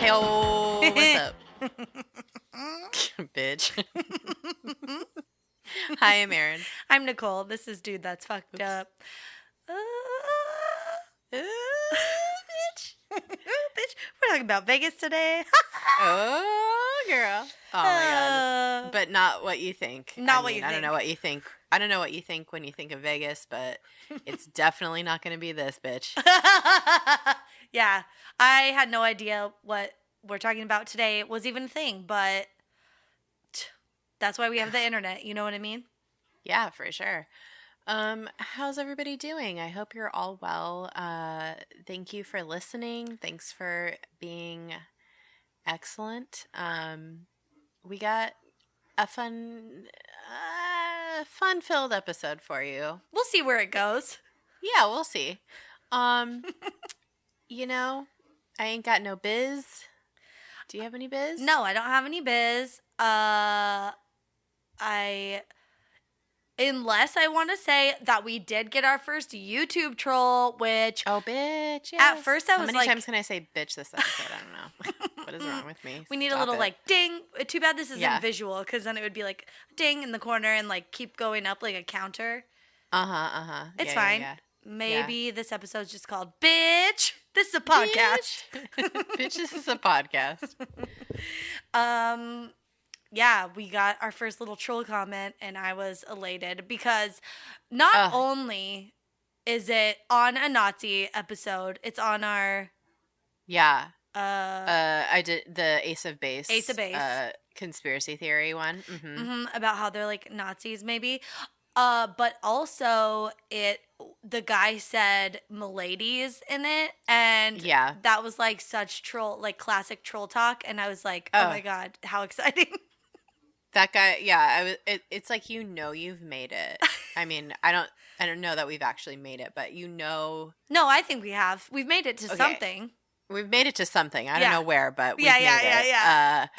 Hey, what's up? Bitch. Hi, I'm Erin. I'm Nicole. This is Dude That's Fucked Up. Bitch. Bitch, we're talking about Vegas today. Oh, girl. Oh, my God. But not what you think. What you I don't know what you think. I don't know what you think when you think of Vegas, but it's definitely not going to be this, bitch. Yeah, I had no idea what we're talking about today was even a thing, but that's why we have the internet. You know what I mean? Yeah, for sure. How's everybody doing? I hope you're all well. Thank you for listening. Thanks for being excellent. We got a fun-filled episode for you. We'll see where it goes. Yeah, we'll see. You know, I ain't got no biz. Do you have any biz? No, I don't have any biz. Unless I want to say that we did get our first YouTube troll, which... Oh, bitch, yes. At first I was like... How many times can I say bitch this episode? I don't know. What is wrong with me? We need a little, ding. Too bad this isn't visual, because then it would be, ding in the corner and, keep going up like a counter. It's fine. Yeah. Maybe this episode's just called Bitch. This is a podcast. Bitch, this is a podcast. Yeah, we got our first little troll comment, and I was elated because not only is it on a Nazi episode, it's on our... Yeah. I did the Ace of Base. Conspiracy theory one. About how they're, Nazis, maybe. But also, the guy said "miladies" in it, and that was, such troll, classic troll talk, and I was like, oh my God, how exciting. That guy, it's like, you've made it. I mean, I don't know that we've actually made it, but No, I think we have. We've made it to something. We've made it to something. I don't know where, but we've made it.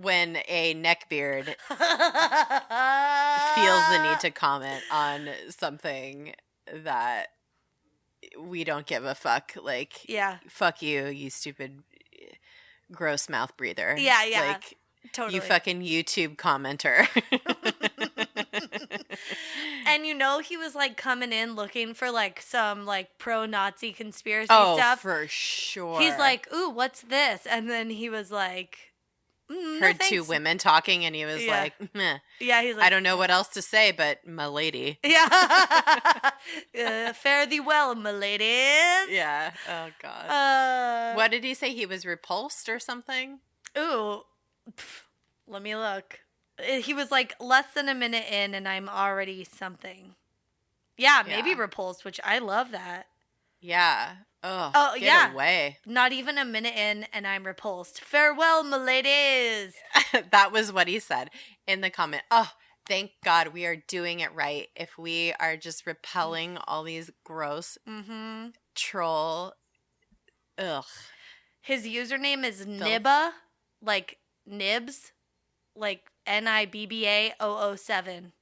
When a neckbeard feels the need to comment on something that we don't give a fuck. Fuck you, you stupid gross mouth breather. Yeah. Totally. You fucking YouTube commenter. And he was coming in looking for some pro-Nazi conspiracy stuff. Oh, for sure. He's like, ooh, what's this? And then he was like, heard two women talking, and he was like, meh. Yeah, he's like, I don't know what else to say, but my lady. Yeah. Fare thee well, my ladies. Yeah. Oh, God. What did he say? He was repulsed or something? Ooh. Let me look. He was less than a minute in, and I'm already something. Yeah, maybe repulsed, which I love that. Yeah. Oh, get away. Not even a minute in, and I'm repulsed. Farewell, my ladies. That was what he said in the comment. Oh, thank God we are doing it right. If we are just repelling all these gross troll. Ugh. His username is Nibba, Nibs, NIBBA 007.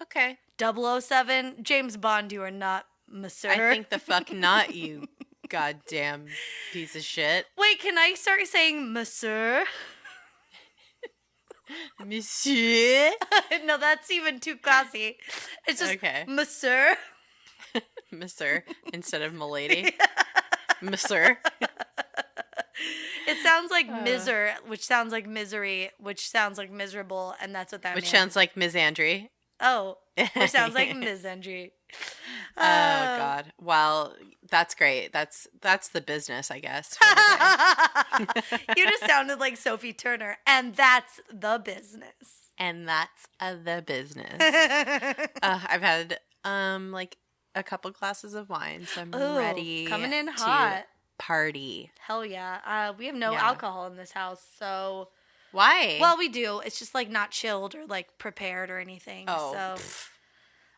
Okay. 007. James Bond, you are not, monsieur. I think the fuck not, you goddamn piece of shit. Wait, can I start saying monsieur? Monsieur? No, that's even too classy. It's just monsieur. Monsieur instead of milady. Monsieur. It sounds like miser, which sounds like misery, which sounds like miserable, and that's what that means. Which sounds like misandry. Oh, which sounds like misandry. Oh, God. Well, that's great. That's the business, I guess. You just sounded like Sophie Turner, and that's the business. And that's the business. I've had a couple glasses of wine, so I'm ready. Coming in hot. Party. Hell yeah. We have no alcohol in this house, so... Why? Well, we do. It's just not chilled or prepared or anything. Oh. So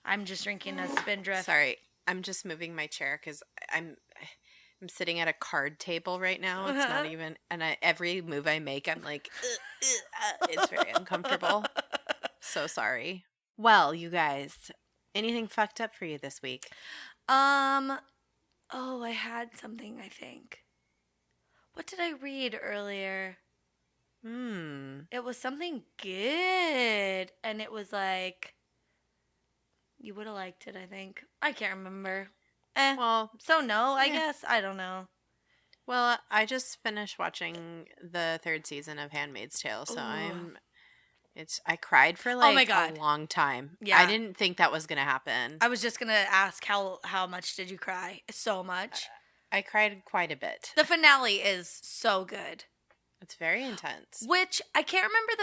I'm just drinking a Spindrift. Sorry. I'm just moving my chair because I'm sitting at a card table right now. It's not even... And every move I make, I'm like... it's very uncomfortable. So sorry. Well, you guys, anything fucked up for you this week? Oh, I had something, I think. What did I read earlier? Hmm. It was something good. And it was like, you would have liked it, I think. I can't remember. Well, so no, I guess. I don't know. Well, I just finished watching the 3rd season of Handmaid's Tale, so I cried for like oh my God. a long time. Yeah. I didn't think that was going to happen. I was just going to ask how much did you cry? So much. I cried quite a bit. The finale is so good. It's very intense. Which I can't remember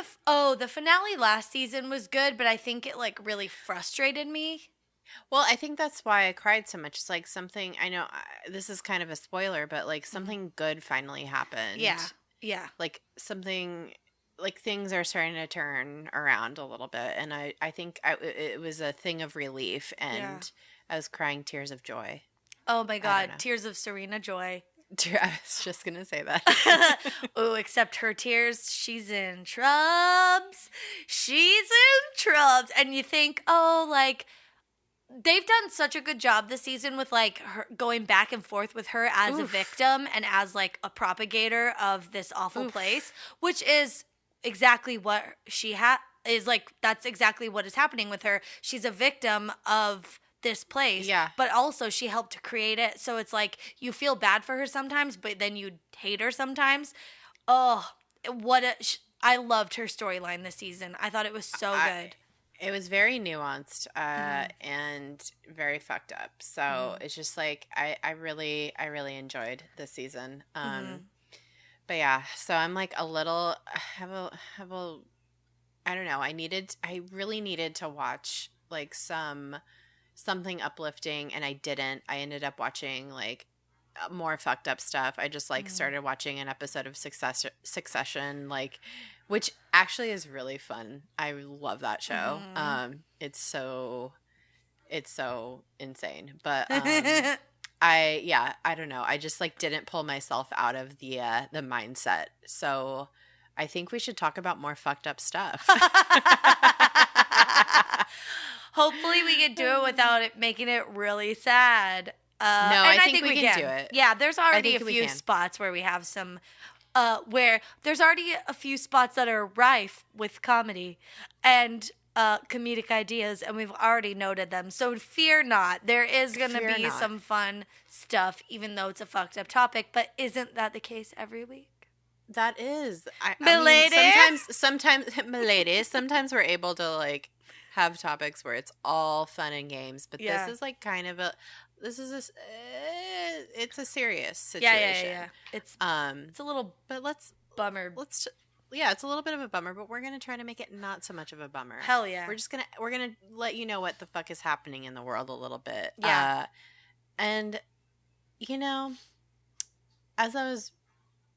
the finale last season was good, but I think it like really frustrated me. Well, I think that's why I cried so much. It's like something, I know this is kind of a spoiler, but like something good finally happened. Yeah. Yeah. Like something, like things are starting to turn around a little bit. And I think it was a thing of relief, and I was crying tears of joy. Oh my God. Tears of Serena joy. I was just going to say that. Oh, except her tears, she's in trubs. She's in trubs. And you think, oh, like, they've done such a good job this season with, like, her going back and forth with her as a victim and as, like, a propagator of this awful place, which is exactly what she is, like, that's exactly what is happening with her. She's a victim of this place, but also she helped to create it, so it's like you feel bad for her sometimes, but then you hate her sometimes. Oh, I loved her storyline this season. I thought it was so good. It was very nuanced and very fucked up, so it's just like I really enjoyed this season. But yeah, so I'm like a little have a I don't know, I really needed to watch like something uplifting, and I didn't. I ended up watching like more fucked up stuff. I just like started watching an episode of Succession, like, which actually is really fun. I love that show. It's so insane. But I don't know. I just like didn't pull myself out of the mindset. So I think we should talk about more fucked up stuff. Hopefully we can do it without it making it really sad. No, I think we can do it. Yeah, there's already a few spots where we have some, where there's already a few spots that are rife with comedy and comedic ideas, and we've already noted them. So fear not. There is going to be some fun stuff, even though it's a fucked up topic. But isn't that the case every week? That is. Sometimes we're able to like have topics where it's all fun and games, but this is like kind of it's a serious situation. Yeah. It's a little bummer. It's a little bit of a bummer, but we're gonna try to make it not so much of a bummer. Hell yeah. We're gonna let you know what the fuck is happening in the world a little bit. Yeah. And you know, as I was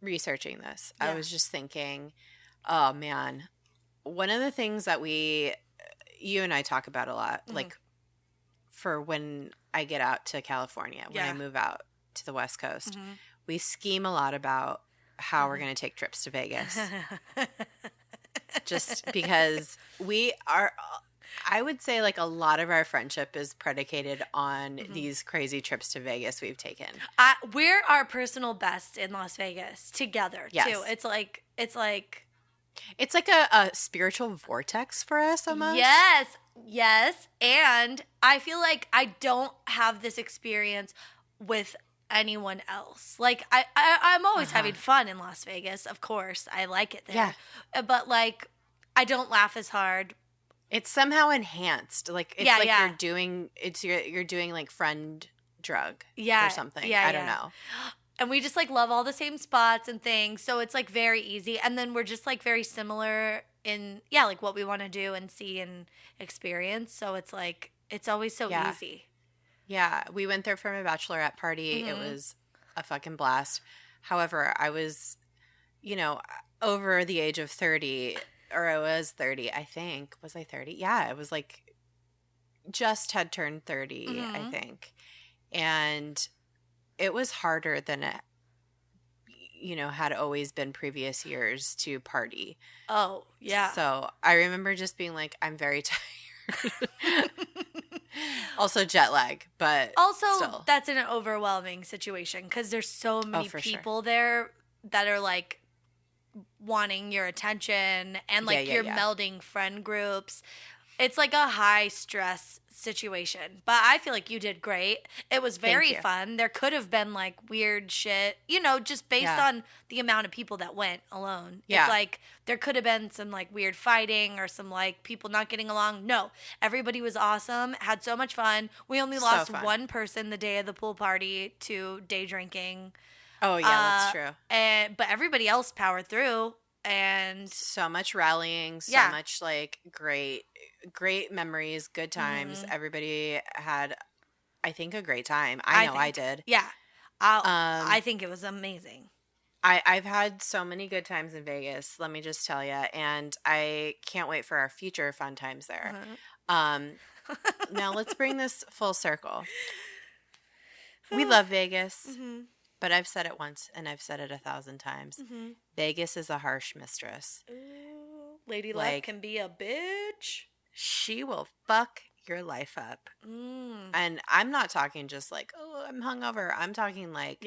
researching this, I was just thinking, oh man, one of the things that you and I talk about a lot, like for when I get out to California, when I move out to the West Coast, we scheme a lot about how we're going to take trips to Vegas. Just because I would say like a lot of our friendship is predicated on these crazy trips to Vegas we've taken. We're our personal best in Las Vegas together too. It's like a spiritual vortex for us almost. Yes. And I feel like I don't have this experience with anyone else. Like I'm always having fun in Las Vegas. Of course, I like it there. Yeah. But like I don't laugh as hard. It's somehow enhanced. Like it's you're doing like friend drug or something. I don't know. And we just like love all the same spots and things. So it's like very easy. And then we're just like very similar in like what we want to do and see and experience. So it's like it's always so easy. Yeah. We went there for my bachelorette party. It was a fucking blast. However, I was, over the age of 30, or I was 30, I think. Was I 30? Yeah, I was like just had turned 30, I think. And it was harder than it, had always been previous years to party. Oh, yeah. So I remember just being like, I'm very tired. Also jet lag, but also still. That's an overwhelming situation because there's so many people there that are like wanting your attention and like you're melding friend groups. It's like a high stress situation, but I feel like you did great. It was very fun. There could have been like weird shit, just based on the amount of people that went alone. Yeah. It's like there could have been some like weird fighting or some like people not getting along. No, everybody was awesome, had so much fun. We only lost one person the day of the pool party to day drinking. Oh yeah, that's true. But everybody else powered through. And so much rallying, so much like great memories, good times. Everybody had, I think, a great time. I did. Yeah. I think it was amazing. I've had so many good times in Vegas, let me just tell you, and I can't wait for our future fun times there. Now let's bring this full circle. We love Vegas. But I've said it once, and I've said it 1,000 times. Vegas is a harsh mistress. Ooh, Lady Luck can be a bitch. She will fuck your life up. And I'm not talking just like, oh, I'm hungover. I'm talking like,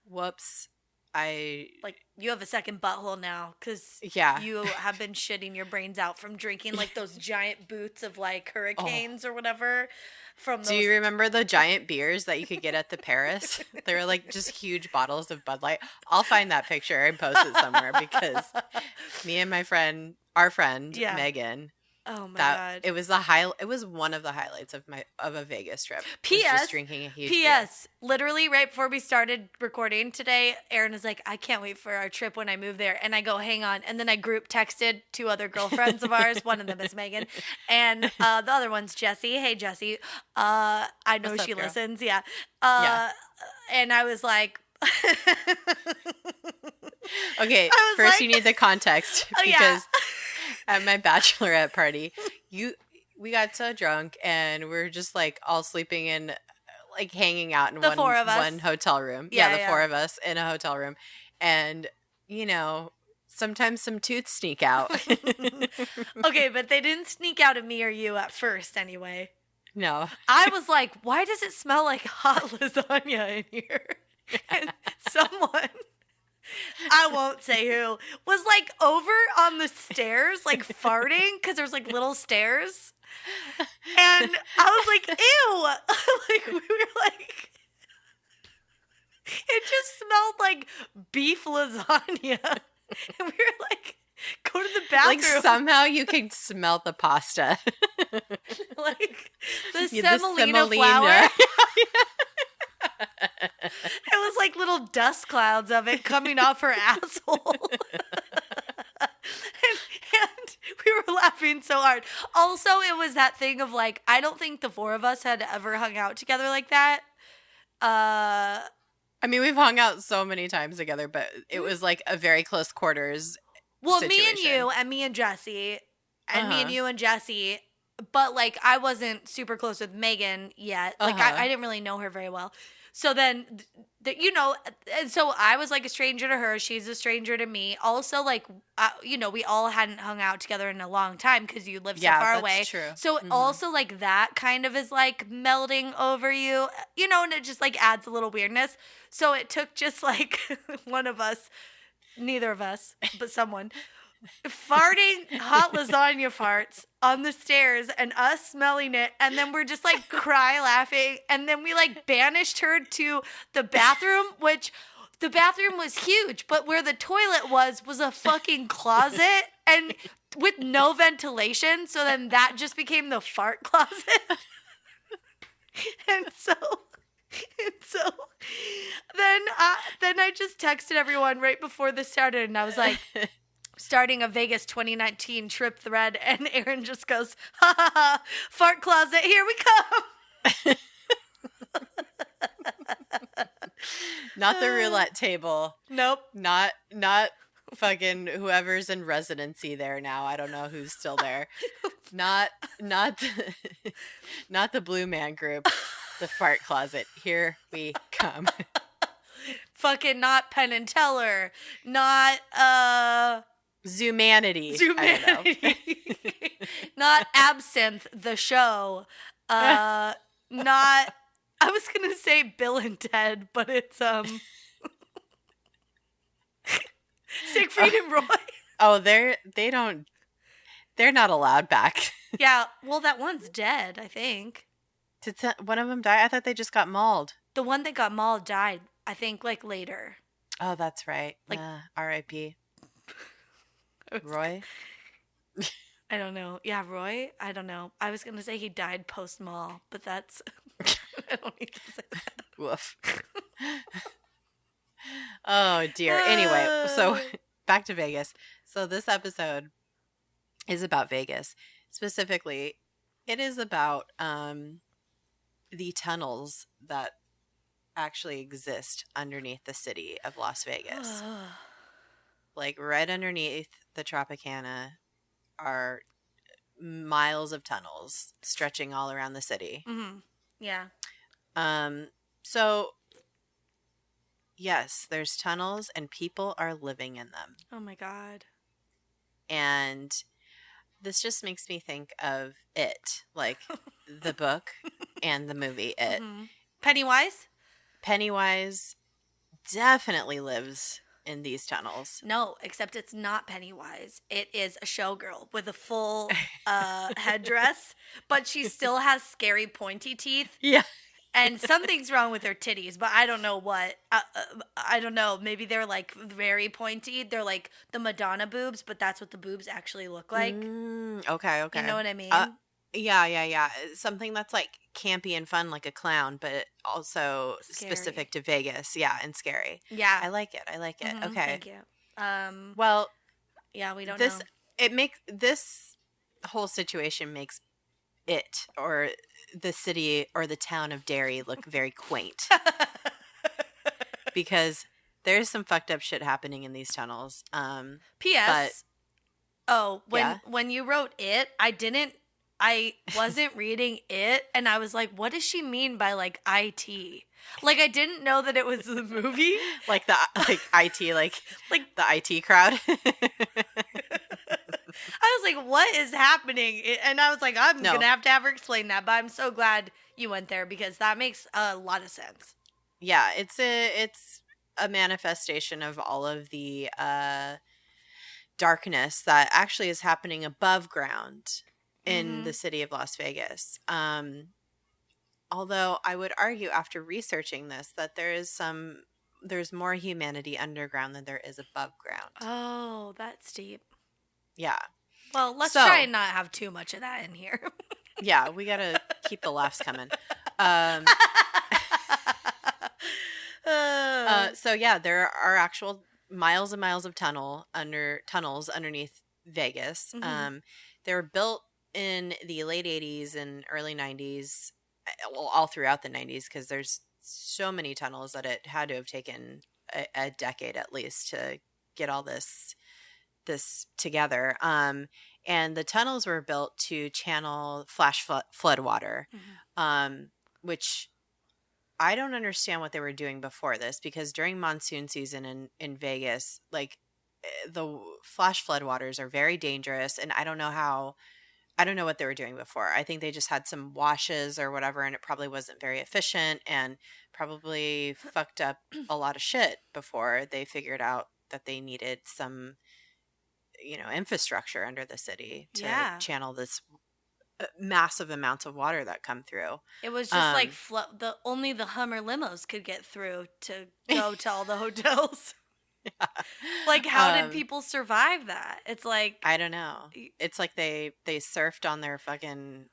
whoops, like you have a second butthole now because you have been shitting your brains out from drinking like those giant boots of like Hurricanes or whatever. Do you remember the giant beers that you could get at the Paris? They were like just huge bottles of Bud Light. I'll find that picture and post it somewhere because me and our friend Megan. Oh my God! It was It was one of the highlights of a Vegas trip. Just drinking a huge P.S. Literally right before we started recording today, Erin is like, "I can't wait for our trip when I move there." And I go, "Hang on." And then I group texted 2 other girlfriends of ours. One of them is Megan, and the other one's Jessie. Hey Jessie, I know she listens. Yeah. And I was like. Okay, first you need the context because at my bachelorette party, we got so drunk and we were just like all sleeping in, like hanging out in one hotel room. The 4 of us in a hotel room, and sometimes some tooths sneak out. Okay, but they didn't sneak out of me or you at first, anyway. No, I was like, why does it smell like hot lasagna in here? And someone, I won't say who, was like over on the stairs, like farting, because there's like little stairs. And I was like, ew. Like, we were like, it just smelled like beef lasagna. And we were like, go to the bathroom. Like somehow you can smell the pasta. Like the semolina flour. It was like little dust clouds of it coming off her asshole. and we were laughing so hard. Also, it was that thing of like, I don't think the 4 of us had ever hung out together like that. I mean, we've hung out so many times together, but it was like a very close quarters situation. Me and you and me and Jessie and me and you and Jessie. But like, I wasn't super close with Megan yet. Like, I didn't really know her very well. So then, and so I was like a stranger to her. She's a stranger to me. Also, like, we all hadn't hung out together in a long time because you live so far away. True. So also, like, that kind of is like melding over you, and it just like adds a little weirdness. So it took just like one of us, neither of us, but someone, farting hot lasagna farts on the stairs and us smelling it, and then we're just like cry laughing, and then we like banished her to the bathroom, which the bathroom was huge, but where the toilet was a fucking closet and with no ventilation, so then that just became the fart closet. and so then I just texted everyone right before this started, and I was like, starting a Vegas 2019 trip thread, and Erin just goes, ha ha ha, fart closet, here we come. Not the roulette table. Nope. Not fucking whoever's in residency there now. I don't know who's still there. Not the Blue Man Group. The fart closet. Here we come. Fucking not Penn and Teller. Not Zoomanity. Not Absinthe, the show. Not, I was going to say Bill and Ted, but it's, Siegfried and Roy. Oh, they're not allowed back. Yeah, well, that one's dead, I think. Did one of them die? I thought they just got mauled. The one that got mauled died, I think, like, later. Oh, that's right. Like, R.I.P. Roy? I don't know. Yeah, Roy? I don't know. I was going to say he died post-maul, but that's... I don't need to say that. Woof. Oh, dear. Anyway, so back to Vegas. So this episode is about Vegas. Specifically, it is about the tunnels that actually exist underneath the city of Las Vegas. Like right underneath the Tropicana are miles of tunnels stretching all around the city. Mm-hmm. Yeah. So yes, there's tunnels and people are living in them. Oh my God. And this just makes me think of It, like the book and the movie It. Mm-hmm. Pennywise? Pennywise definitely lives in these tunnels. No, except it's not Pennywise. It is a showgirl with a full headdress, but she still has scary pointy teeth. Yeah. And something's wrong with her titties, but I don't know what. I don't know. Maybe they're like very pointy. They're like the Madonna boobs, but that's what the boobs actually look like. Okay. You know what I mean? Yeah. Something that's like campy and fun, like a clown, but also scary. Specific to Vegas. Yeah, and scary. Yeah, I like it. Mm-hmm, okay, thank you. Well, yeah, we don't know. It makes this whole situation makes It or the city or the town of Derry look very quaint because there's some fucked up shit happening in these tunnels. P.S. When you wrote It, I wasn't reading It, and I was like, what does she mean by like IT? Like I didn't know that it was the movie. like IT, like the IT crowd. I was like, what is happening? And I was like, I'm going to have her explain that. But I'm so glad you went there because that makes a lot of sense. Yeah, it's a manifestation of all of the darkness that actually is happening above ground in the city of Las Vegas. Although I would argue after researching this that there's more humanity underground than there is above ground. Oh, that's deep. Yeah. Well, let's try and not have too much of that in here. Yeah, we got to keep the laughs coming. So yeah, there are actual miles and miles of tunnels underneath Vegas. Mm-hmm. They were built in the late 80s and early 90s, well, all throughout the 90s, because there's so many tunnels that it had to have taken a decade at least to get all this together. And the tunnels were built to channel flash flood water, which I don't understand what they were doing before this, because during monsoon season in Vegas, like the flash flood waters are very dangerous, and I don't know what they were doing before. I think they just had some washes or whatever, and it probably wasn't very efficient and probably fucked up a lot of shit before they figured out that they needed some infrastructure under the city to channel this massive amounts of water that come through. It was just only the Hummer limos could get through to go to all the hotels. Yeah. Like, how did people survive that? It's like, I don't know. It's like they surfed on their fucking,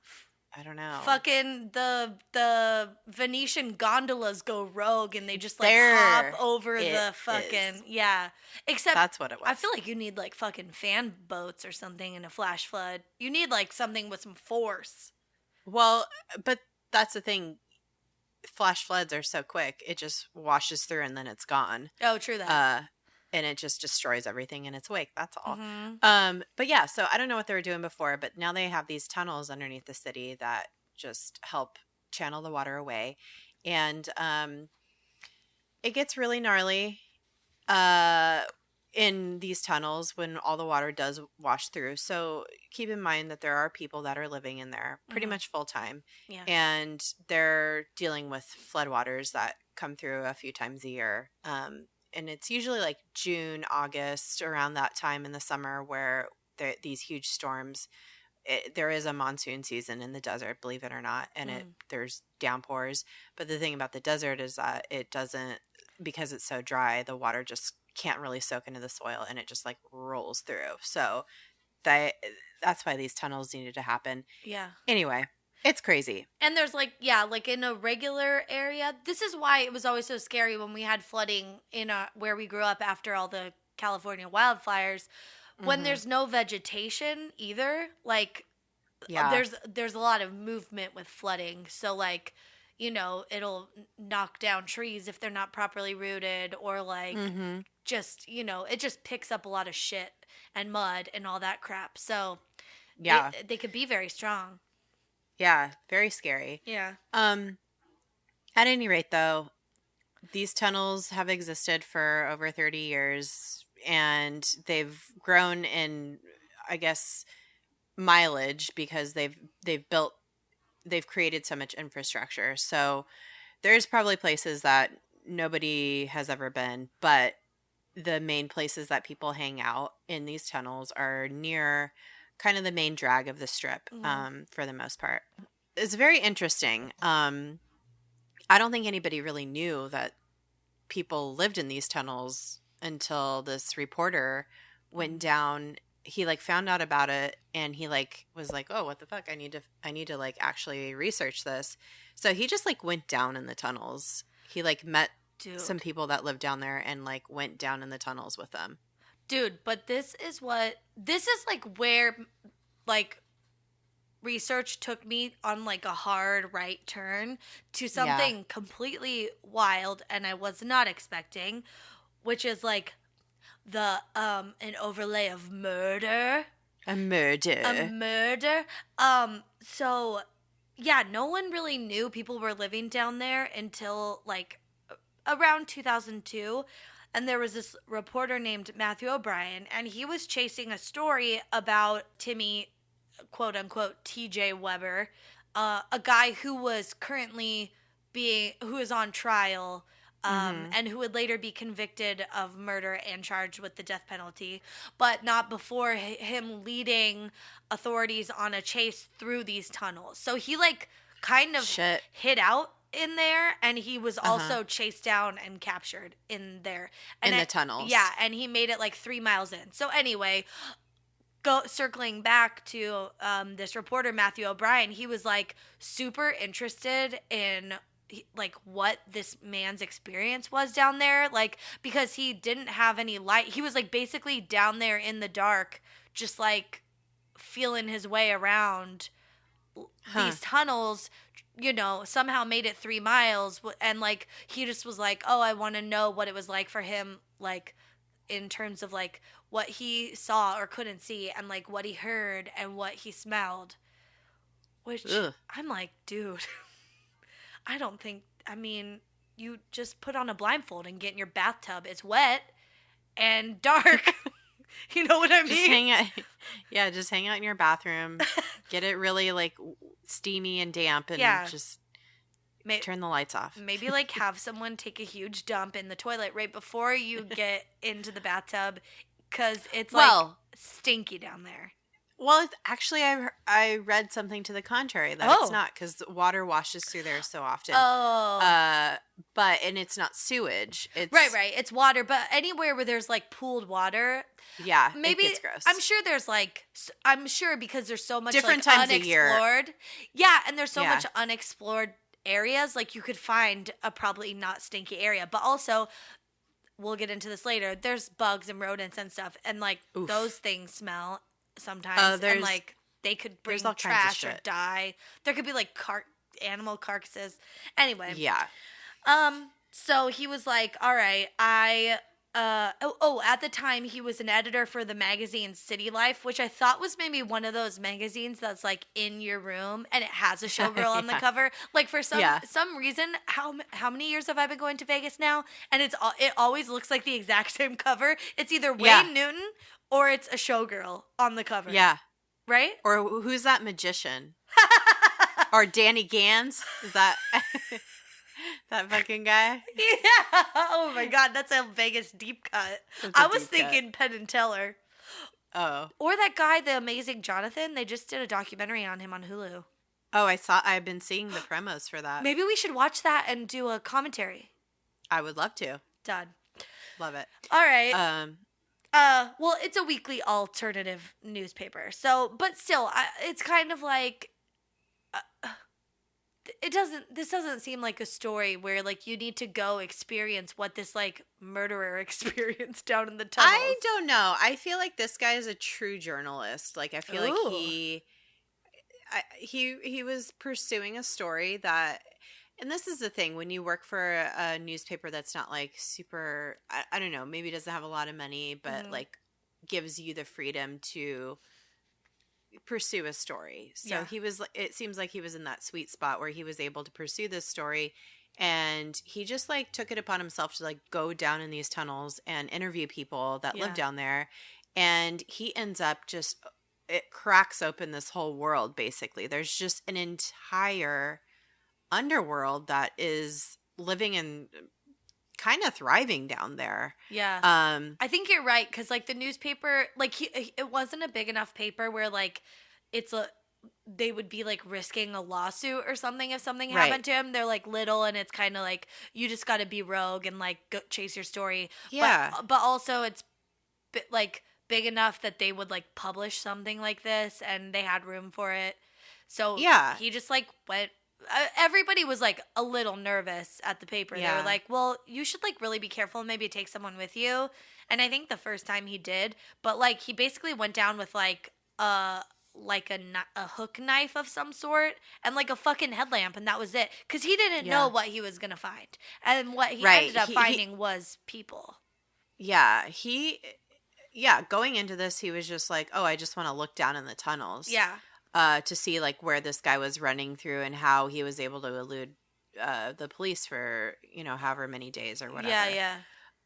I don't know. Fucking the Venetian gondolas go rogue and they just hop over the fucking Except that's what it was. I feel like you need like fucking fan boats or something in a flash flood. You need like something with some force. Well, but that's the thing. Flash floods are so quick; it just washes through and then it's gone. Oh, true that. And it just destroys everything in its wake. That's all. Mm-hmm. But yeah, so I don't know what they were doing before, but now they have these tunnels underneath the city that just help channel the water away. And it gets really gnarly in these tunnels when all the water does wash through. So keep in mind that there are people that are living in there pretty much full time. Yeah. And they're dealing with floodwaters that come through a few times a year. and it's usually like June, August, around that time in the summer where these huge storms. There is a monsoon season in the desert, believe it or not, and there's downpours. But the thing about the desert is that it doesn't, because it's so dry, the water just can't really soak into the soil, and it just like rolls through. So that's why these tunnels needed to happen. Yeah. Anyway, it's crazy. And there's like, yeah, like in a regular area. This is why it was always so scary when we had flooding in where we grew up after all the California wildfires. When there's no vegetation either, like, there's a lot of movement with flooding. So, like, you know, it'll knock down trees if they're not properly rooted, or like just, you know, it just picks up a lot of shit and mud and all that crap. So, yeah, they could be very strong. Yeah, very scary. Yeah. At any rate, though, these tunnels have existed for over 30 years. And they've grown in, I guess, mileage because they've created so much infrastructure. So there's probably places that nobody has ever been, but the main places that people hang out in these tunnels are near kind of the main drag of the strip, for the most part. It's very interesting. I don't think anybody really knew that people lived in these tunnels until this reporter went down. He like found out about it, and he like was like, oh, what the fuck? I need to like actually research this. So he just like went down in the tunnels. He like met some people that lived down there and like went down in the tunnels with them. Dude, but this is like where like research took me on like a hard right turn to something completely wild and I was not expecting, which is like an overlay of murder. A murder. So yeah, no one really knew people were living down there until like around 2002. And there was this reporter named Matthew O'Brien, and he was chasing a story about Timmy, quote unquote, TJ Weber, a guy who was who is on trial, and who would later be convicted of murder and charged with the death penalty, but not before him leading authorities on a chase through these tunnels. So he like kind of hid out in there, and he was also chased down and captured in there. And in the tunnels. Yeah, and he made it like 3 miles in. So anyway, circling back to this reporter, Matthew O'Brien, he was like super interested in like what this man's experience was down there, like because he didn't have any light. He was like basically down there in the dark, just like feeling his way around these tunnels, you know, somehow made it 3 miles, and like he just was like, oh, I want to know what it was like for him, like in terms of like what he saw or couldn't see, and like what he heard and what he smelled, which I'm like, dude, I mean, you just put on a blindfold and get in your bathtub. It's wet and dark. You know what I mean? Just hang out in your bathroom. Get it really like steamy and damp, and just turn the lights off. Maybe like have someone take a huge dump in the toilet right before you get into the bathtub, because it's like stinky down there. Well, actually, I read something to the contrary, that it's not, because water washes through there so often. And it's not sewage. It's right. It's water, but anywhere where there's like pooled water, maybe it gets gross. I'm sure because there's so much different like, times unexplored. a year. Yeah, and there's so much unexplored areas. Like you could find a probably not stinky area, but also we'll get into this later. There's bugs and rodents and stuff, and like those things smell sometimes, and like they could bring trash or die. There could be like animal carcasses. Anyway, so he was like, all right, at the time he was an editor for the magazine City Life, which I thought was maybe one of those magazines that's like in your room and it has a showgirl on the cover. Like for some reason, how many years have I been going to Vegas now? And it always looks like the exact same cover. It's either Wayne Newton or it's a showgirl on the cover. Yeah. Right? Or who's that magician? Or Danny Gans? Is that... That fucking guy? Yeah. Oh my God, that's a Vegas deep cut. I was thinking Penn and Teller. Oh. Or that guy, the Amazing Jonathan. They just did a documentary on him on Hulu. Oh, I've been seeing the promos for that. Maybe we should watch that and do a commentary. I would love to. Done. Love it. All right. Well, it's a weekly alternative newspaper. So, but still, it's kind of like, this doesn't seem like a story where like you need to go experience what this like murderer experienced down in the tunnels. I don't know. I feel like this guy is a true journalist. Like I feel like he was pursuing a story that, and this is the thing, when you work for a newspaper that's not like super, I don't know, maybe doesn't have a lot of money, but like gives you the freedom to pursue a story. So it seems like he was in that sweet spot where he was able to pursue this story, and he just like took it upon himself to like go down in these tunnels and interview people that live down there. And he ends up just, it cracks open this whole world basically. There's just an entire underworld that is living and kind of thriving down there. Yeah. I think you're right, because like the newspaper, like it wasn't a big enough paper where like they would be like risking a lawsuit or something if something happened to him. They're like little, and it's kind of like you just got to be rogue and like go chase your story. Yeah. But also it's like big enough that they would like publish something like this, and they had room for it. So he just like went. Everybody was like a little nervous at the paper. They were like, well, you should like really be careful and maybe take someone with you. And I think the first time he did, but like he basically went down with like a hook knife of some sort and like a fucking headlamp, and that was it, because he didn't know what he was gonna find, and what he ended up finding was people. Going into this, he was just like, oh, I just want to look down in the tunnels. To see like where this guy was running through and how he was able to elude the police for, you know, however many days or whatever.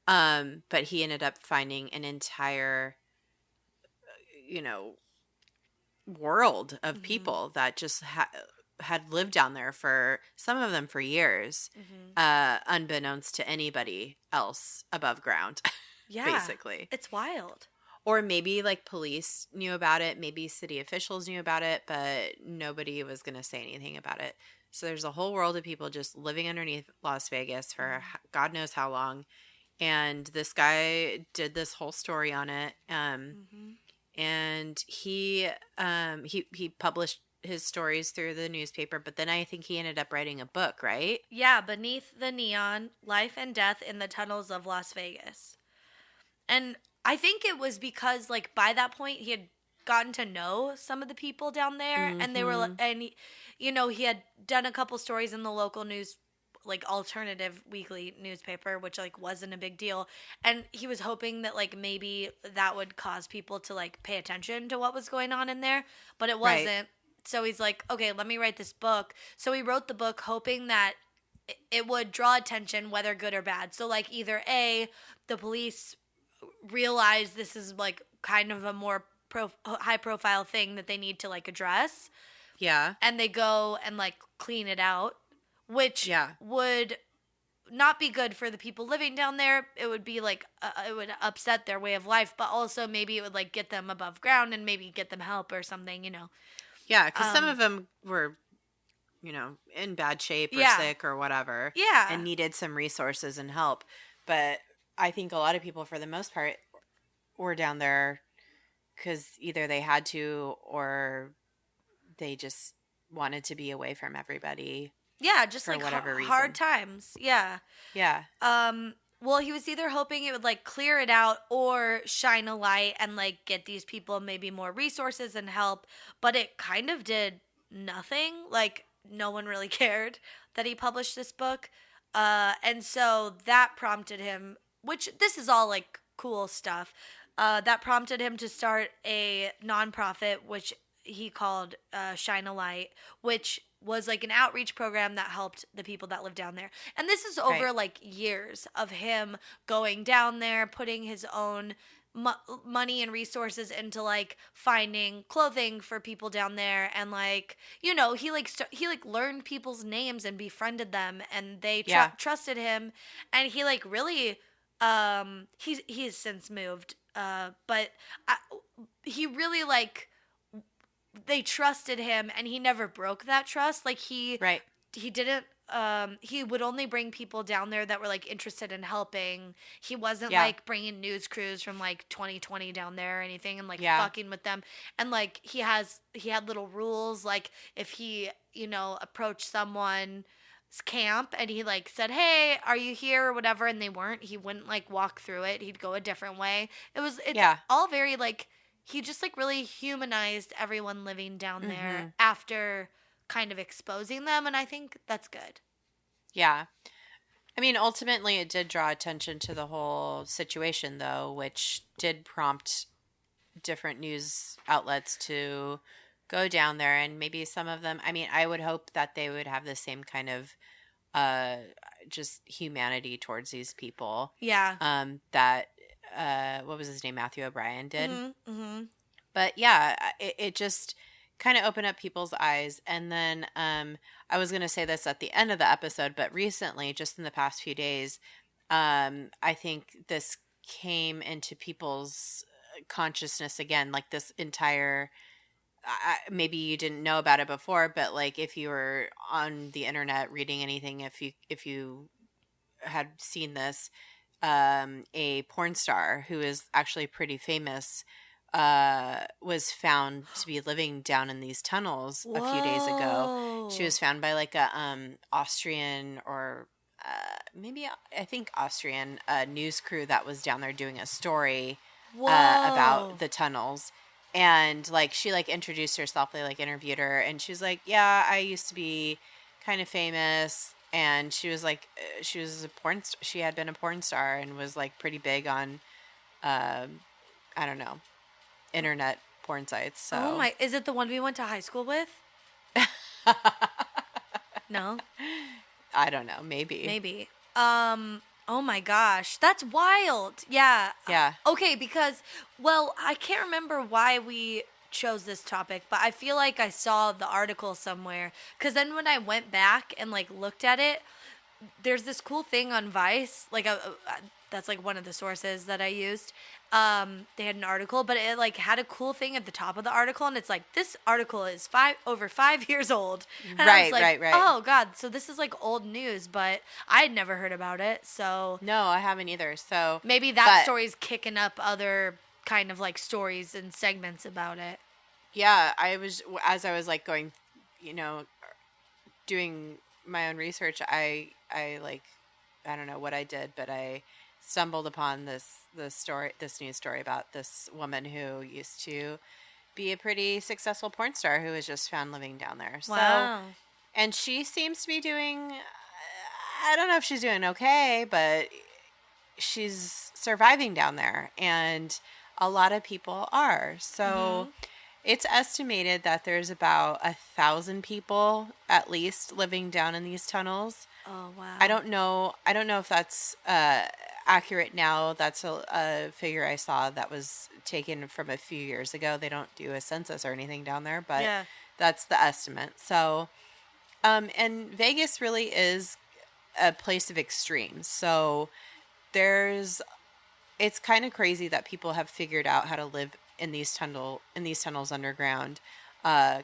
But he ended up finding an entire, you know, world of people that just had lived down there, for some of them for years, unbeknownst to anybody else above ground. Basically, it's wild. Or maybe like police knew about it, maybe city officials knew about it, but nobody was going to say anything about it. So there's a whole world of people just living underneath Las Vegas for God knows how long. And this guy did this whole story on it. And he published his stories through the newspaper, but then I think he ended up writing a book, right? Yeah, Beneath the Neon, Life and Death in the Tunnels of Las Vegas. And I think it was because, like, by that point, he had gotten to know some of the people down there, and they were, and he, you know, he had done a couple stories in the local news, like, alternative weekly newspaper, which, like, wasn't a big deal, and he was hoping that, like, maybe that would cause people to, like, pay attention to what was going on in there, but it wasn't. Right. So he's like, okay, let me write this book. So he wrote the book hoping that it would draw attention, whether good or bad. So, like, either A, the police realize this is like kind of a more high profile thing that they need to like address, and they go and like clean it out, which would not be good for the people living down there. It would be like it would upset their way of life, but also maybe it would like get them above ground and maybe get them help or something, you know. Because some of them were, you know, in bad shape or sick or whatever, and needed some resources and help. But I think a lot of people, for the most part, were down there because either they had to or they just wanted to be away from everybody. Yeah, just for like whatever reason. Hard times. Yeah. Well, he was either hoping it would like clear it out or shine a light and like get these people maybe more resources and help, but it kind of did nothing. Like no one really cared that he published this book. And so that prompted him, which this is all like cool stuff, that prompted him to start a nonprofit, which he called Shine a Light, which was like an outreach program that helped the people that live down there. And this is over like years of him going down there, putting his own money and resources into like finding clothing for people down there, and like, you know, he like learned people's names and befriended them, and they trusted him, and he like really he's since moved, but he really like, they trusted him, and he never broke that trust. Like he didn't, he would only bring people down there that were like interested in helping. He wasn't like bringing news crews from like 2020 down there or anything and like fucking with them. And like he had little rules, like if he, you know, approached someone's camp and he like said, "Hey, are you here?" or whatever, and they weren't, he wouldn't like walk through it. He'd go a different way. It's all very like, he just like really humanized everyone living down there after kind of exposing them, and I think that's good. Yeah. I mean, ultimately it did draw attention to the whole situation though, which did prompt different news outlets to go down there, and maybe some of them, I mean, I would hope that they would have the same kind of just humanity towards these people. Yeah. That what was his name? Matthew O'Brien did. But yeah, it just kind of opened up people's eyes. And then I was going to say this at the end of the episode, but recently, just in the past few days, I think this came into people's consciousness again, like this entire, maybe you didn't know about it before, but like if you were on the internet reading anything, if you had seen this, a porn star who is actually pretty famous was found to be living down in these tunnels a few days ago. She was found by like a Austrian or maybe I think Austrian news crew that was down there doing a story about the tunnels. And like she like introduced herself, they like interviewed her, and she was like, "Yeah, I used to be kind of famous." And she was like, she was a porn star. She had been a porn star and was like pretty big on, I don't know, internet porn sites. So. Oh my! Is it the one we went to high school with? No. I don't know. Maybe. Oh my gosh, that's wild. Yeah. Yeah. Okay, because I can't remember why we chose this topic, but I feel like I saw the article somewhere, because then when I went back and like looked at it, there's this cool thing on Vice, like that's like one of the sources that I used. They had an article, but it like had a cool thing at the top of the article, and it's like, this article is over 5 years old. And I was like, right. Oh god, so this is like old news, but I had never heard about it. So no, I haven't either. So maybe that story's kicking up other kind of like stories and segments about it. Yeah, as I was like going, you know, doing my own research, I like, I don't know what I did, but I stumbled upon this news story about this woman who used to be a pretty successful porn star who was just found living down there. Wow. So, and she seems to be doing, I don't know if she's doing okay, but she's surviving down there, and a lot of people are. So it's estimated that there's about 1,000 people at least living down in these tunnels. Oh wow! I don't know if that's accurate now. That's a figure I saw that was taken from a few years ago. They don't do a census or anything down there, but that's the estimate. So, and Vegas really is a place of extremes. So it's kind of crazy that people have figured out how to live in these tunnels underground,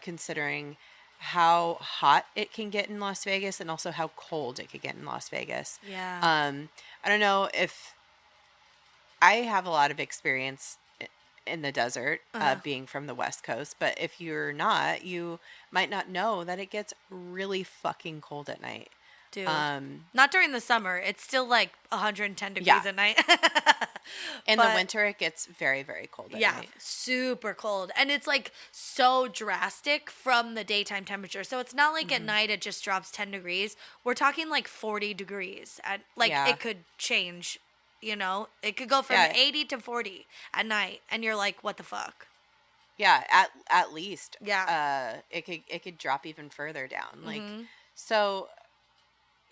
considering how hot it can get in Las Vegas and also how cold it can get in Las Vegas. Yeah. I don't know if I have a lot of experience in the desert, being from the West Coast, but if you're not, you might not know that it gets really fucking cold at night. Dude, not during the summer. It's still like 110 degrees at night. In the winter, it gets very, very cold at night. Super cold. And it's like so drastic from the daytime temperature. So it's not like at night it just drops 10 degrees. We're talking like 40 degrees. It could change, you know? It could go from 80 to 40 at night. And you're like, what the fuck? Yeah, at least. Yeah. It could drop even further down. So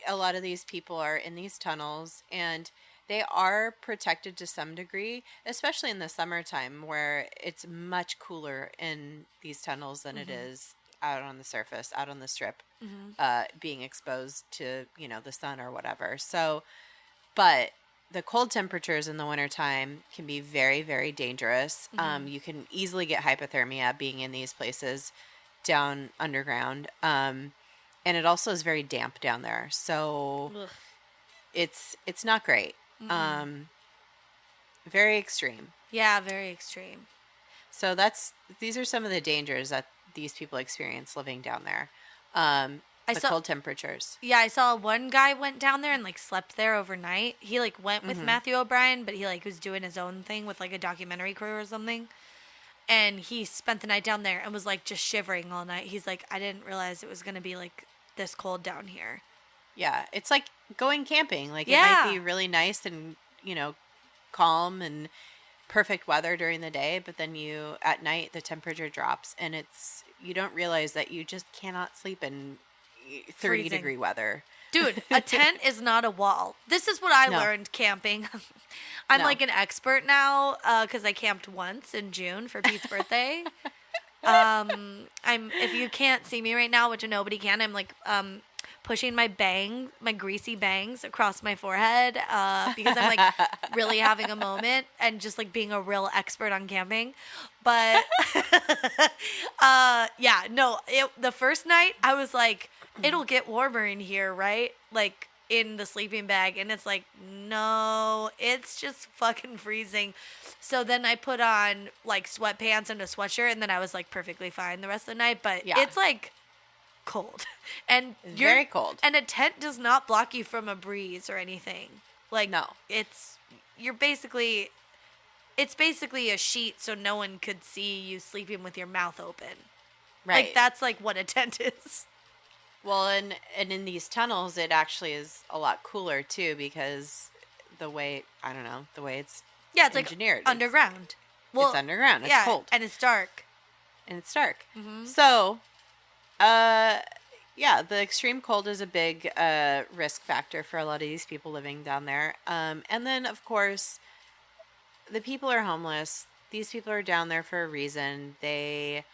a lot of these people are in these tunnels, and they are protected to some degree, especially in the summertime where it's much cooler in these tunnels than it is out on the surface, out on the strip, being exposed to, the sun or whatever. So, but the cold temperatures in the wintertime can be very, very dangerous. You can easily get hypothermia being in these places down underground. And it also is very damp down there. So it's not great. Very extreme. Yeah, very extreme. So these are some of the dangers that these people experience living down there. Cold temperatures. Yeah, I saw one guy went down there and slept there overnight. He went with Matthew O'Brien, but he was doing his own thing with a documentary crew or something. And he spent the night down there and was just shivering all night. He's I didn't realize it was going to be this cold down here. Yeah, it's like going camping. It might be really nice and, calm and perfect weather during the day, but then at night the temperature drops and you don't realize that you just cannot sleep in 30-degree weather. Dude, a tent is not a wall. This is what I learned camping. I'm an expert now because I camped once in June for Pete's birthday. If you can't see me right now, which nobody can, I'm pushing my greasy bangs across my forehead because I'm really having a moment and just being a real expert on camping. But the first night I was it'll get warmer in here, right? In the sleeping bag, and it's no, it's just fucking freezing. So then I put on sweatpants and a sweatshirt, and then I was perfectly fine the rest of the night. But it's cold, and it's very cold, and a tent does not block you from a breeze or anything. No, it's basically a sheet, so no one could see you sleeping with your mouth open. Right, that's what a tent is. Well, and in these tunnels, it actually is a lot cooler too because the way it's engineered. Underground. It's underground. It's cold. And it's dark. Mm-hmm. So, the extreme cold is a big risk factor for a lot of these people living down there. And then, of course, the people are homeless. These people are down there for a reason. They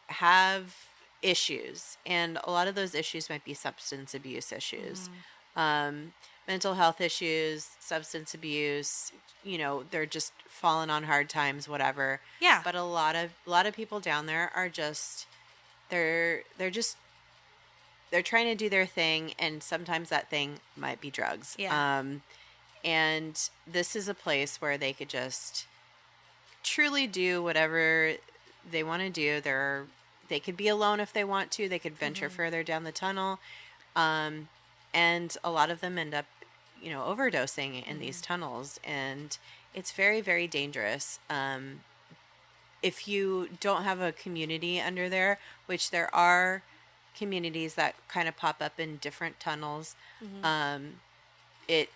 have issues, and a lot of those issues might be substance abuse issues, mental health issues, substance abuse. They're just falling on hard times, whatever. Yeah. But a lot of people down there are just they're trying to do their thing, and sometimes that thing might be drugs. Yeah. And this is a place where they could just truly do whatever they want to do. They could be alone if they want to. They could venture further down the tunnel. And a lot of them end up, overdosing in these tunnels. And it's very, very dangerous. If you don't have a community under there, which there are communities that kind of pop up in different tunnels, if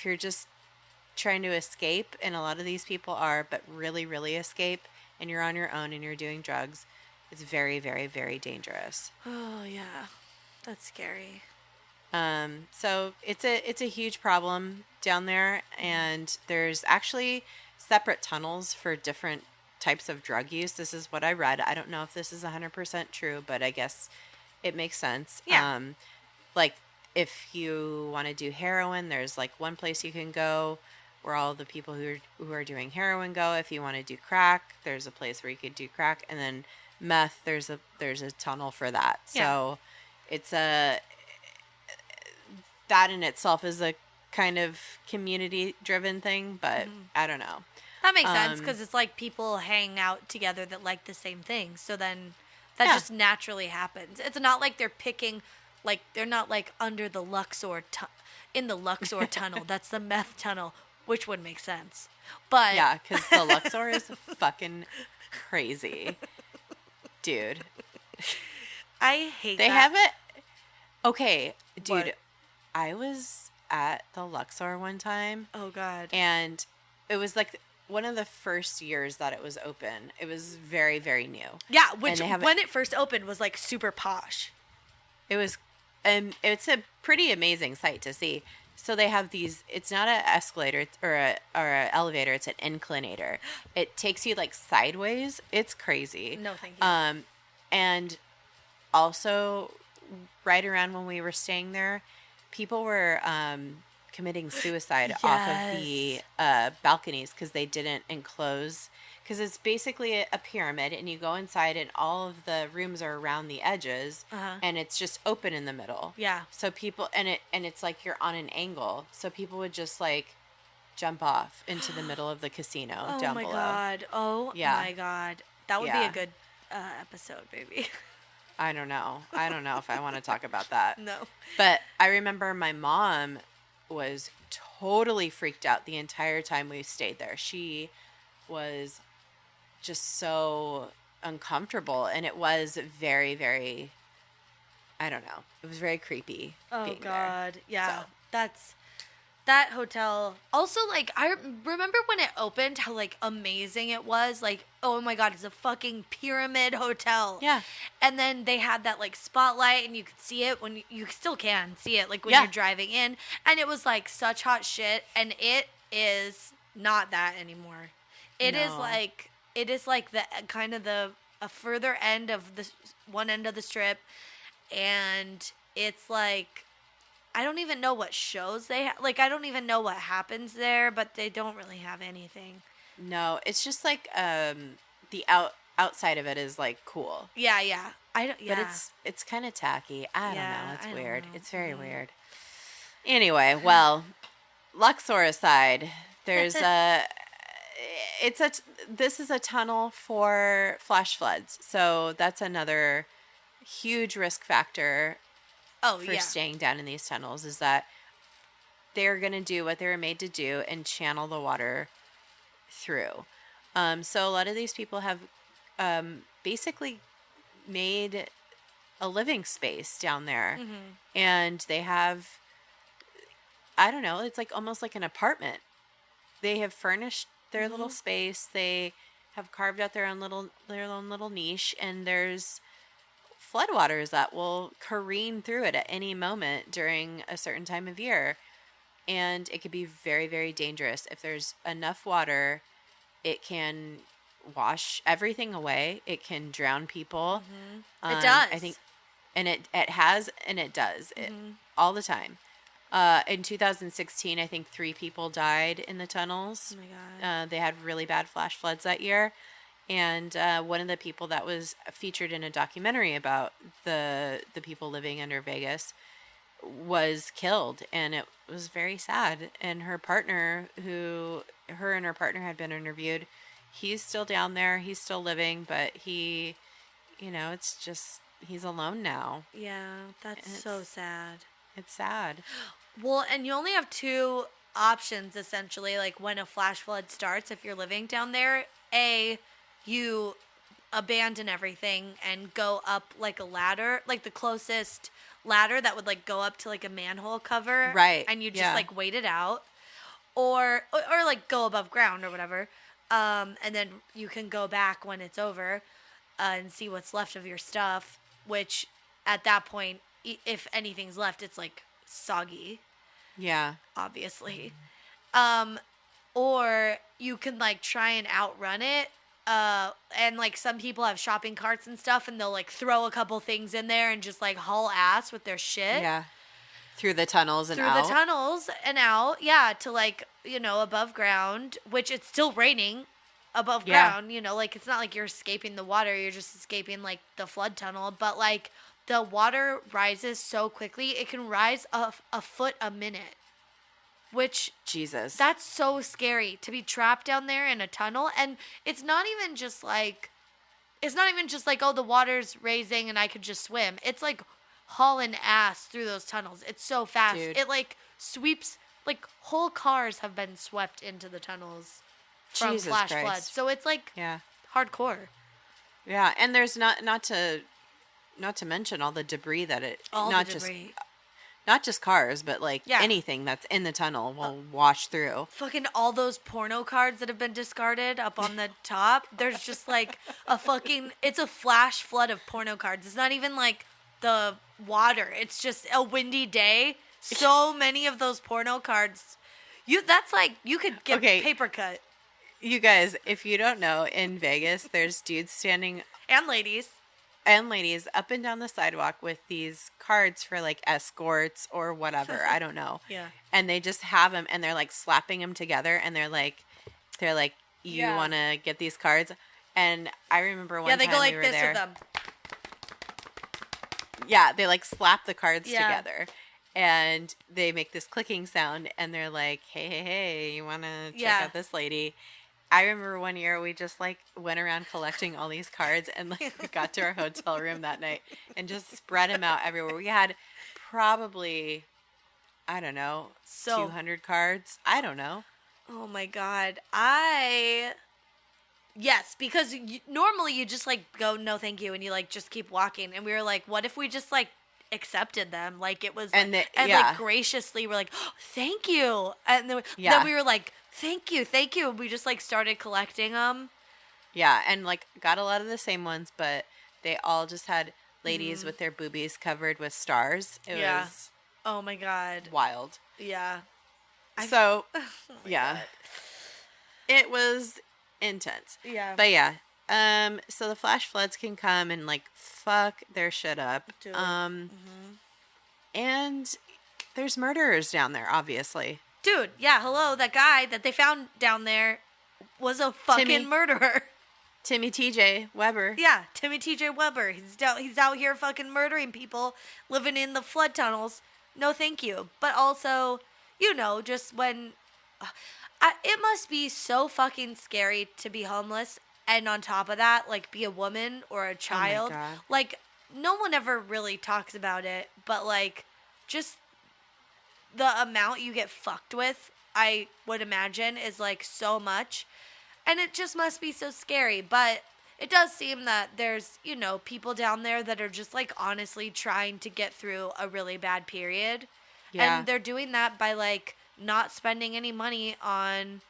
you're just trying to escape, and a lot of these people are, but really, really escape, and you're on your own and you're doing drugs, it's very, very, very dangerous. Oh, yeah. That's scary. So it's a huge problem down there, and there's actually separate tunnels for different types of drug use. This is what I read. I don't know if this is 100% true, but I guess it makes sense. Yeah. If you want to do heroin, there's one place you can go where all the people who are doing heroin go. If you want to do crack, there's a place where you could do crack, and then meth, there's a tunnel for that. Yeah. So it's that in itself is a kind of community driven thing, but I don't know. That makes sense because it's people hang out together that like the same thing. So then that just naturally happens. It's not they're picking, they're not under the Luxor, in the Luxor tunnel. That's the meth tunnel, which would make sense. But yeah, because the Luxor is fucking crazy. Dude. I hate they that. have it. Okay, dude. What? I was at the Luxor one time. Oh, God. And it was one of the first years that it was open. It was very, very new. Yeah, which when it first opened was super posh. It was, it's a pretty amazing sight to see. So they have these. It's not an escalator or a elevator. It's an inclinator. It takes you like sideways. It's crazy. No, thank you. And also, right around when we were staying there, people were committing suicide off of the balconies because they didn't enclose. Because it's basically a pyramid, and you go inside, and all of the rooms are around the edges, and it's just open in the middle. Yeah. So people, and it's like you're on an angle, so people would just like jump off into the middle of the casino down below. Oh my god, that would be a good episode, baby. I don't know if I want to talk about that. No. But I remember my mom was totally freaked out the entire time we stayed there. She was just so uncomfortable, and it was very, very, I don't know. It was very creepy. Oh god. There. Yeah. So. That hotel. Also, like, I remember when it opened, how, like, amazing it was. Like, oh my god, it's a fucking pyramid hotel. Yeah. And then they had that, like, spotlight, and you could see it when you still can see it, like, when you're driving in. And it was, like, such hot shit. And it is not that anymore. It is like the kind of a further end of the one end of the strip. And it's like, I don't even know what shows they have. Like, I don't even know what happens there, but they don't really have anything. No, it's just like the outside of it is like cool. Yeah, yeah. But it's kind of tacky. I don't know. It's weird. It's very weird. Anyway, well, Luxor aside, there's this is a tunnel for flash floods. So that's another huge risk factor. For staying down in these tunnels, is that they're going to do what they were made to do and channel the water through. So a lot of these people have basically made a living space down there. Mm-hmm. And they have, I don't know, it's like almost like an apartment. They have furnished their little space. They have carved out their own little niche, and there's floodwaters that will careen through it at any moment during a certain time of year. And it could be very, very dangerous. If there's enough water, it can wash everything away. It can drown people. Mm-hmm. It does. I think, and it has, and it does it all the time. In 2016, I think 3 people died in the tunnels. Oh my God. They had really bad flash floods that year. And one of the people that was featured in a documentary about the people living under Vegas was killed, and it was very sad. And her partner, her and her partner had been interviewed, he's still down there, he's still living, but he, it's just, he's alone now. Yeah, that's so sad. It's sad. Well, and you only have 2 options, essentially, like when a flash flood starts, if you're living down there. You abandon everything and go up like a ladder, like the closest ladder that would like go up to like a manhole cover. Right. And you just like wait it out. Or like go above ground or whatever. And then you can go back when it's over and see what's left of your stuff, which at that point, if anything's left, it's like soggy. Yeah. Obviously. Or you can like try and outrun it. And like some people have shopping carts and stuff, and they'll like throw a couple things in there and just like haul ass with their shit. Yeah. Through the tunnels and out. Yeah, to like, above ground, which it's still raining above ground, like it's not like you're escaping the water, you're just escaping like the flood tunnel, but like the water rises so quickly, it can rise a foot a minute. Which, Jesus, that's so scary to be trapped down there in a tunnel. And it's not even just like, oh, the water's raising and I could just swim. It's like hauling ass through those tunnels. It's so fast. Dude. It like sweeps, like whole cars have been swept into the tunnels from flash floods. So it's like hardcore. Yeah, and there's not to mention all the debris that not just cars, but like anything that's in the tunnel will wash through. Fucking all those porno cards that have been discarded up on the top. There's just like it's a flash flood of porno cards. It's not even like the water. It's just a windy day. so many of those porno cards. That's like, you could get paper cut. You guys, if you don't know, in Vegas, there's dudes standing... And ladies up and down the sidewalk with these cards for like escorts or whatever. I don't know. Yeah. And they just have them and they're like slapping them together and they're like, you want to get these cards? And I remember one time they go like we this there. With them. Yeah, they like slap the cards together. And they make this clicking sound and they're like, hey, you want to check out this lady? I remember one year we just like went around collecting all these cards and like we got to our hotel room that night and just spread them out everywhere. We had probably, I don't know, 200 cards. I don't know. Oh my God. Yes, because normally you just like go, no, thank you. And you like just keep walking. And we were like, what if we just like accepted them? Like it was like, like graciously we're like, oh, thank you. And then we were like, thank you. And we just like started collecting them. Yeah, and like got a lot of the same ones, but they all just had ladies with their boobies covered with stars. It was oh my God. Wild. Yeah. So oh God. It was intense. Yeah. But yeah. So the flash floods can come and like fuck their shit up. And there's murderers down there, obviously. Dude, yeah, hello, that guy that they found down there was a fucking murderer. Timmy TJ Weber. Yeah, Timmy TJ Weber. He's out here fucking murdering people, living in the flood tunnels. No thank you. But also, just when... it must be so fucking scary to be homeless, and on top of that, like, be a woman or a child. Oh my God. Like, no one ever really talks about it, but, like, just... the amount you get fucked with, I would imagine, is like so much. And it just must be so scary. But it does seem that there's, people down there that are just like honestly trying to get through a really bad period. Yeah. And they're doing that by like not spending any money on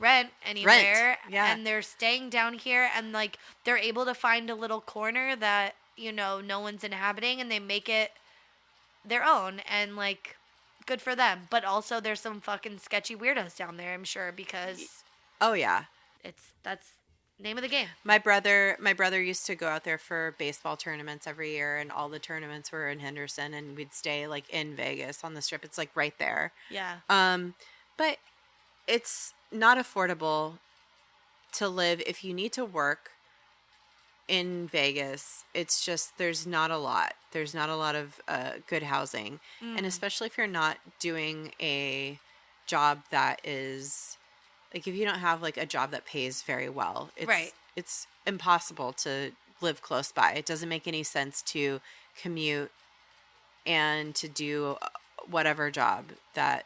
rent anywhere. Yeah. And they're staying down here and like they're able to find a little corner that, no one's inhabiting and they make it their own. And like... good for them. But also there's some fucking sketchy weirdos down there, I'm sure, because... oh, yeah. That's name of the game. My brother used to go out there for baseball tournaments every year, and all the tournaments were in Henderson, and we'd stay, like, in Vegas on the Strip. It's, like, right there. Yeah. But it's not affordable to live if you need to work in Vegas. It's just there's not a lot of good housing, and especially if you're not doing a job that is like, if you don't have like a job that pays very well, it's impossible to live close by. It doesn't make any sense to commute and to do whatever job that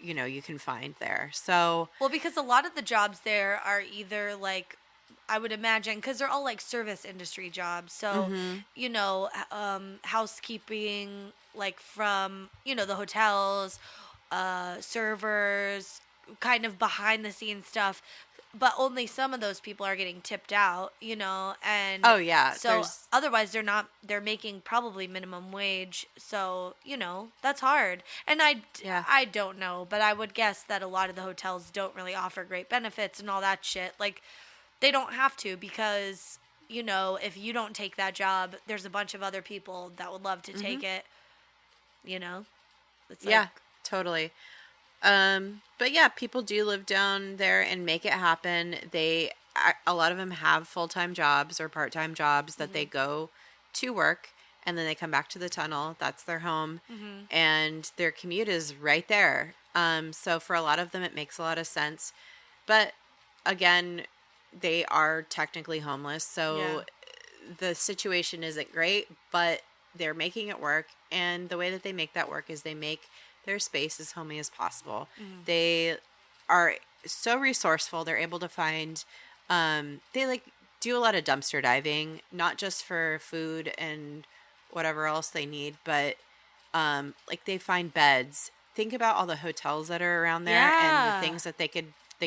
you can find there. So because a lot of the jobs there are either like, I would imagine, because they're all like service industry jobs. So, housekeeping, like from, the hotels, servers, kind of behind the scenes stuff. But only some of those people are getting tipped out, and oh yeah. So otherwise they're making probably minimum wage. So, that's hard. And I don't know, but I would guess that a lot of the hotels don't really offer great benefits and all that shit. Like, they don't have to because, if you don't take that job, there's a bunch of other people that would love to take it, It's like, yeah, totally. But yeah, people do live down there and make it happen. A lot of them have full-time jobs or part-time jobs that they go to work and then they come back to the tunnel. That's their home. And their commute is right there. So for a lot of them, it makes a lot of sense. But again, they are technically homeless, so the situation isn't great, but they're making it work, and the way that they make that work is they make their space as homey as possible. They are so resourceful. They're able to find, they like do a lot of dumpster diving, not just for food and whatever else they need, but like they find beds. Think about all the hotels that are around there and the things that they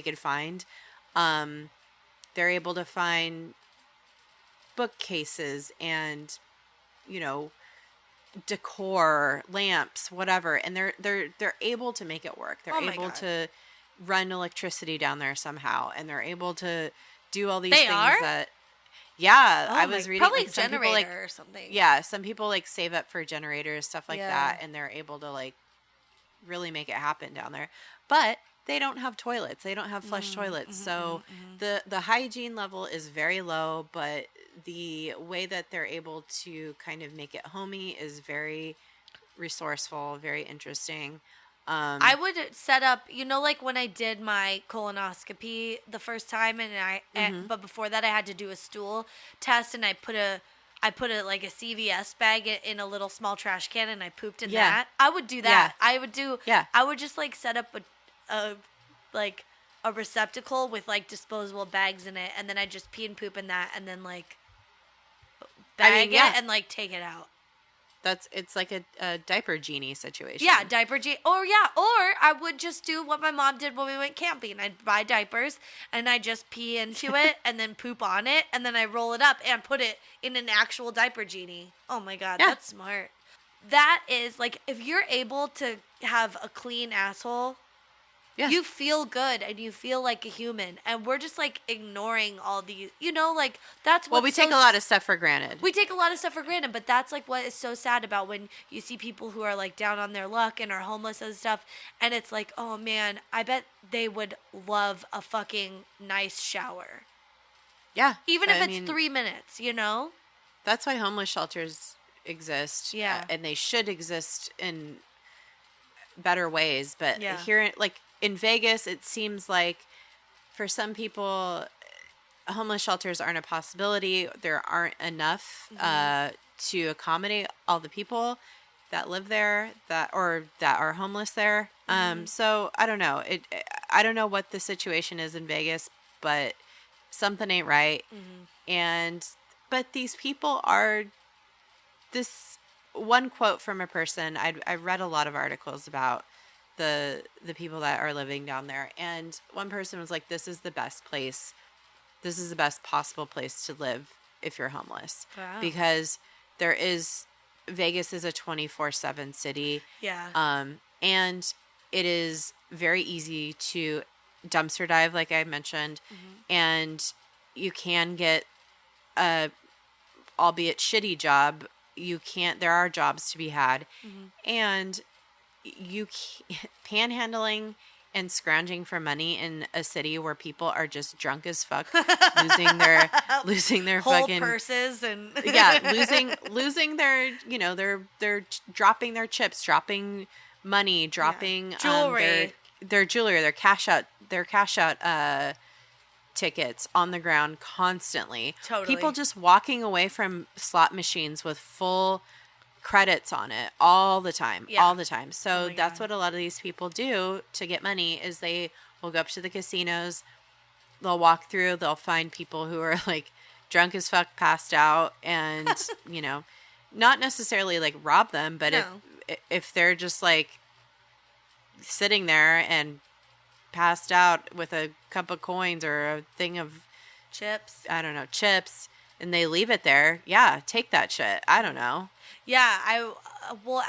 could find. They're able to find bookcases and, decor, lamps, whatever, and they're able to make it work. They're able to run electricity down there somehow, and they're able to do all these things that. Yeah, I was reading probably like, some generator people, like, or something. Yeah, some people like save up for generators, stuff like that, and they're able to like really make it happen down there. But they don't have toilets. They don't have flush toilets. So the hygiene level is very low, but the way that they're able to kind of make it homey is very resourceful, very interesting. I would set up, like when I did my colonoscopy the first time, but before that I had to do a stool test, and I put a like a CVS bag in a little small trash can, and I pooped in that. I would do that. I would just like set up a receptacle with like disposable bags in it, and then I just pee and poop in that, and then like bag it and like take it out. It's like a diaper genie situation. Yeah, diaper genie. Or I would just do what my mom did when we went camping. I'd buy diapers and I just pee into it and then poop on it, and then I roll it up and put it in an actual diaper genie. Oh my God, that's smart. That is like, if you're able to have a clean asshole, you feel good and you feel like a human. And we're just like ignoring all these, like that's what. Well, we take a lot of stuff for granted. But that's like what is so sad about when you see people who are like down on their luck and are homeless and stuff. And it's like, oh man, I bet they would love a fucking nice shower. Yeah. Even if it's 3 minutes, That's why homeless shelters exist. Yeah. And they should exist in better ways. But here, like, in Vegas, it seems like for some people, homeless shelters aren't a possibility. There aren't enough to accommodate all the people that live there that are homeless there. So I don't know. I don't know what the situation is in Vegas, but something ain't right. But these people are. This one quote from a person. I read a lot of articles about the people that are living down there, and one person was like, this is the best place, this is the best possible place to live if you're homeless. Wow. Because Vegas is a 24/7 city, and it is very easy to dumpster dive, like I mentioned, and you can get a albeit shitty job. There are jobs to be had, and panhandling and scrounging for money in a city where people are just drunk as fuck, losing their whole fucking purses and losing their, they're dropping their chips, dropping money, dropping jewelry, their jewelry, their cash out tickets on the ground constantly. Totally. People just walking away from slot machines with full credits on it all the time. So that's what a lot of these people do to get money is they will go up to the casinos, they'll walk through, they'll find people who are like drunk as fuck, passed out, and not necessarily like rob them, but if they're just like sitting there and passed out with a cup of coins or a thing of chips, and they leave it there, take that shit. I don't know. Yeah,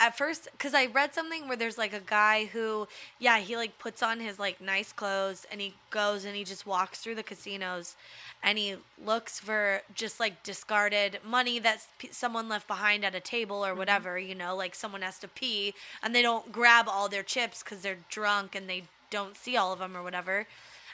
at first, because I read something where there's like a guy who, he like puts on his like nice clothes and he goes and he just walks through the casinos and he looks for just like discarded money that someone left behind at a table or whatever, like someone has to pee and they don't grab all their chips because they're drunk and they don't see all of them or whatever.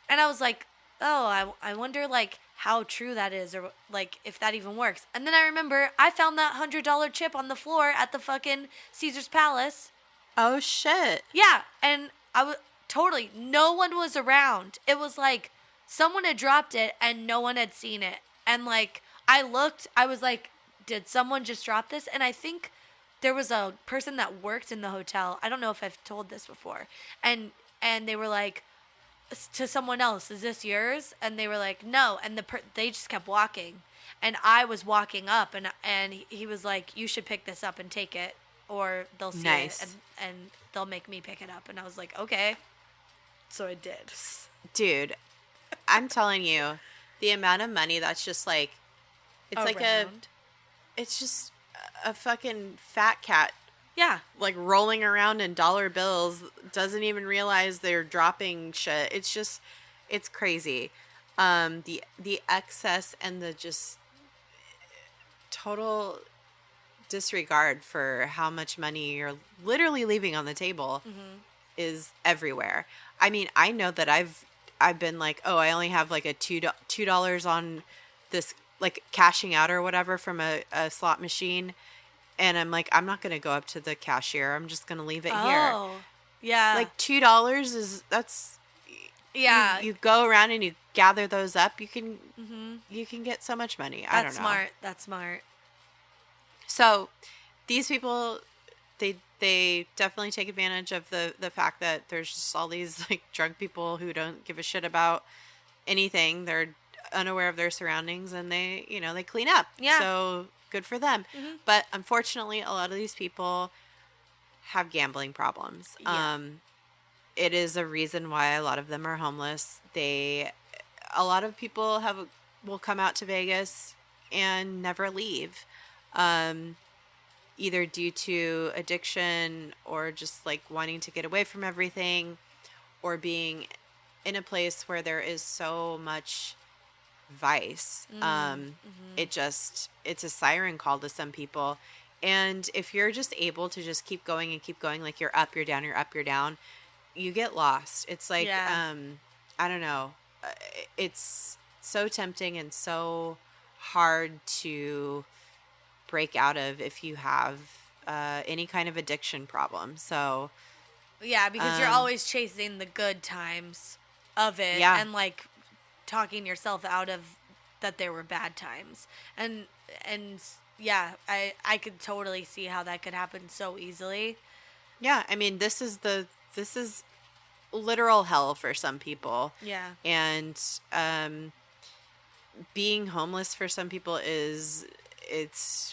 And I was like, oh, I wonder like how true that is, or like if that even works. And then I remember I found that $100 chip on the floor at the fucking Caesar's Palace. Oh shit. Yeah, and I was totally, no one was around. It was like someone had dropped it and no one had seen it. And like I looked, I was like, did someone just drop this? And I think there was a person that worked in the hotel. I don't know if I've told this before. And they were like, to someone else, is this yours? And they were like, no. And they just kept walking. And I was walking up, and he was like, you should pick this up and take it, or they'll see it, and they'll make me pick it up. And I was like, okay. So I did. Dude, I'm telling you, the amount of money that's just like, it's around. it's just a fucking fat cat. Yeah. Like rolling around in dollar bills, doesn't even realize they're dropping shit. It's crazy. The excess and the just total disregard for how much money you're literally leaving on the table is everywhere. I mean, I know that I've been like, oh, I only have like a $2 on this, like cashing out or whatever from a slot machine. And I'm like, I'm not going to go up to the cashier. I'm just going to leave it here. Oh, yeah. Like $2 that's, yeah. You go around and you gather those up. You can get so much money. I don't know. That's smart. So these people, they definitely take advantage of the fact that there's just all these like drunk people who don't give a shit about anything. They're unaware of their surroundings and they clean up. Yeah. So good for them. But unfortunately, a lot of these people have gambling problems. Yeah. It is a reason why a lot of them are homeless. A lot of people will come out to Vegas and never leave. Either due to addiction or just like wanting to get away from everything, or being in a place where there is so much vice. It's a siren call to some people. And if you're just able to just keep going and keep going, like you're up, you're down, you're up, you're down, you get lost. It's like, I don't know. It's so tempting and so hard to break out of if you have any kind of addiction problem. So yeah, because you're always chasing the good times of it, and like talking yourself out of that there were bad times, and yeah, I could totally see how that could happen so easily. Yeah, I mean, this is literal hell for some people. Yeah. And being homeless for some people it's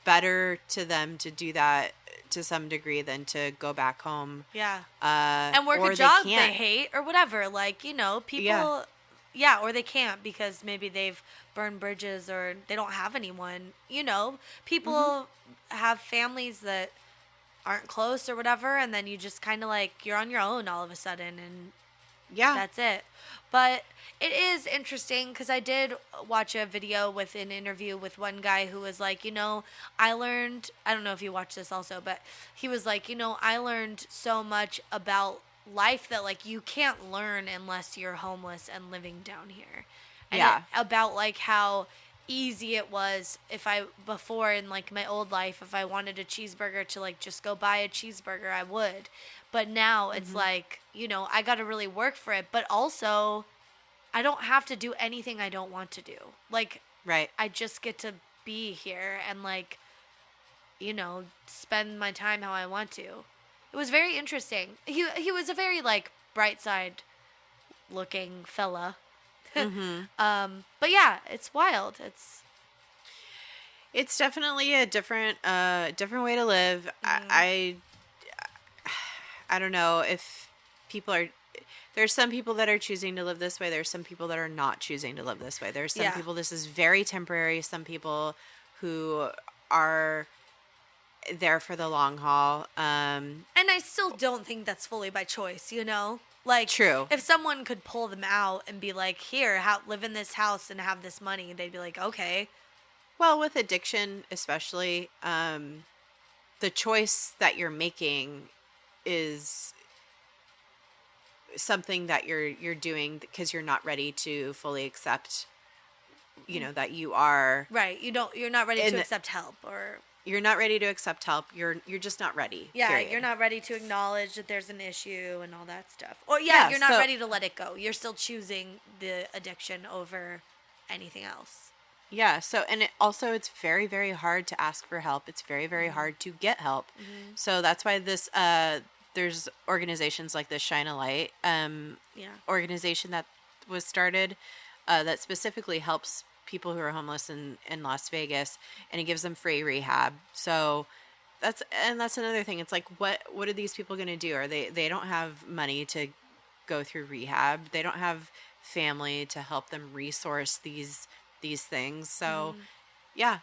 better to them to do that to some degree than to go back home. Yeah. And work a job they hate or whatever. Like, people, or they can't because maybe they've burned bridges or they don't have anyone. People have families that aren't close or whatever, and then you just kind of like, you're on your own all of a sudden, and that's it. But it is interesting because I did watch a video with an interview with one guy who was like, I learned, I don't know if you watched this also, but he was like, I learned so much about life that like you can't learn unless you're homeless and living down here. And about like how easy it was before in like my old life, if I wanted a cheeseburger to like just go buy a cheeseburger, I would. But now it's like, I got to really work for it. But also, I don't have to do anything I don't want to do. Like, right. I just get to be here and like, spend my time how I want to. It was very interesting. He was a very like bright side looking fella. But yeah, it's wild. It's definitely a different way to live. I don't know if people are. There's some people that are choosing to live this way. There's some people that are not choosing to live this way. There's some people this is very temporary. Some people who are there for the long haul. And I still don't think that's fully by choice, Like, true. If someone could pull them out and be like, here, live in this house and have this money, they'd be like, okay. Well, with addiction especially, the choice that you're making is something that you're doing because you're not ready to fully accept, that you are. Right. You're not ready to accept help, or you're not ready to accept help. You're just not ready. Yeah. Period. You're not ready to acknowledge that there's an issue and all that stuff. Or you're not ready to let it go. You're still choosing the addiction over anything else. Yeah. So, and it's very, very hard to ask for help. It's very, very hard to get help. So that's why there's organizations like the Shine a Light organization that was started that specifically helps people who are homeless in Las Vegas, and it gives them free rehab. So that's another thing. It's like, what are these people going to do? Are they don't have money to go through rehab. They don't have family to help them resource these things. So, Yeah,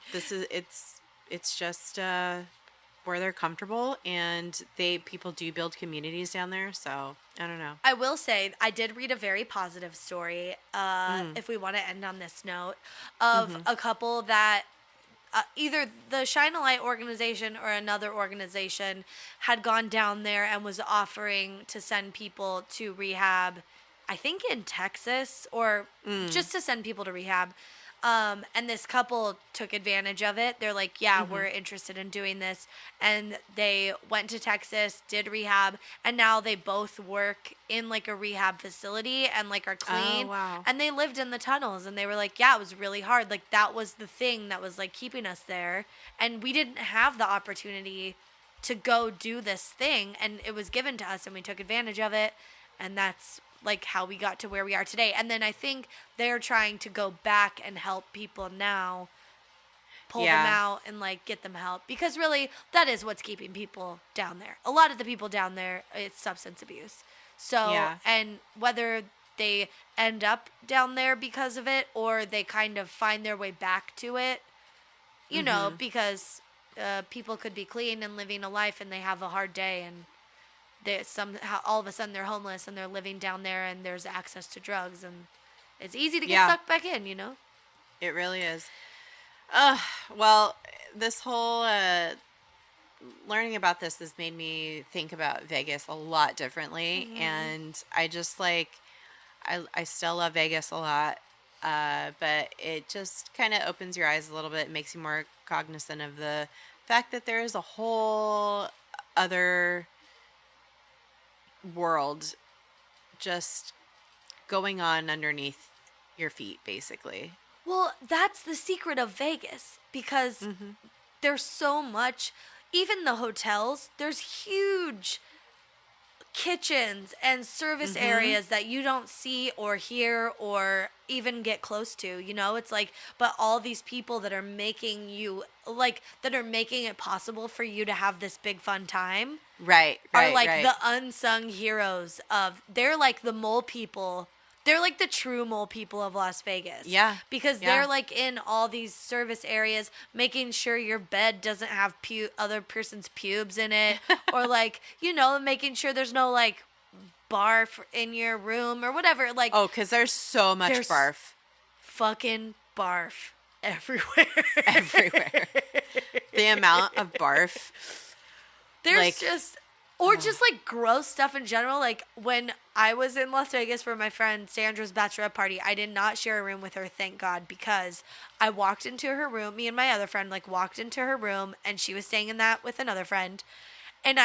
it's just where they're comfortable, and people do build communities down there, so I don't know. I will say, I did read a very positive story, if we want to end on this note, of a couple that either the Shine a Light organization or another organization had gone down there and was offering to send people to rehab, I think in Texas, or just to send people to rehab. And this couple took advantage of it. They're like, yeah, we're interested in doing this. And they went to Texas, did rehab, and now they both work in like a rehab facility and like are clean. Oh, wow. And they lived in the tunnels, and they were like, yeah, it was really hard. Like that was the thing that was like keeping us there. And we didn't have the opportunity to go do this thing, and it was given to us, and we took advantage of it. And that's like how we got to where we are today. And then I think they're trying to go back and help people now, pull them out and like get them help, because really that is what's keeping people down there. A lot of the people down there, it's substance abuse. So, and whether they end up down there because of it or they kind of find their way back to it, you know, because people could be clean and living a life and they have a hard day, and somehow all of a sudden they're homeless and they're living down there and there's access to drugs, and it's easy to get sucked back in, you know? It really is. Well, this whole learning about this has made me think about Vegas a lot differently. And I just like, I still love Vegas a lot. But it just kind of opens your eyes a little bit, makes you more cognizant of the fact that there is a whole other world just going on underneath your feet, basically. Well, that's the secret of Vegas, because there's so much, even the hotels, there's huge kitchens and service areas that you don't see or hear or even get close to, you know? It's like, but all these people that are making you, like, that are making it possible for you to have this big fun time. Right. Are like the unsung heroes of, they're like the mole people. They're like the true mole people of Las Vegas. Yeah. Because they're like in all these service areas, making sure your bed doesn't have other person's pubes in it. Or like, you know, making sure there's no like barf in your room or whatever. Like, oh, because there's so much barf. Fucking barf everywhere. Everywhere. The amount of barf. There's like, just like gross stuff in general. Like when I was in Las Vegas for my friend Sandra's bachelorette party, I did not share a room with her, thank God, because I walked into her room, me and my other friend like walked into her room, and she was staying in that with another friend. And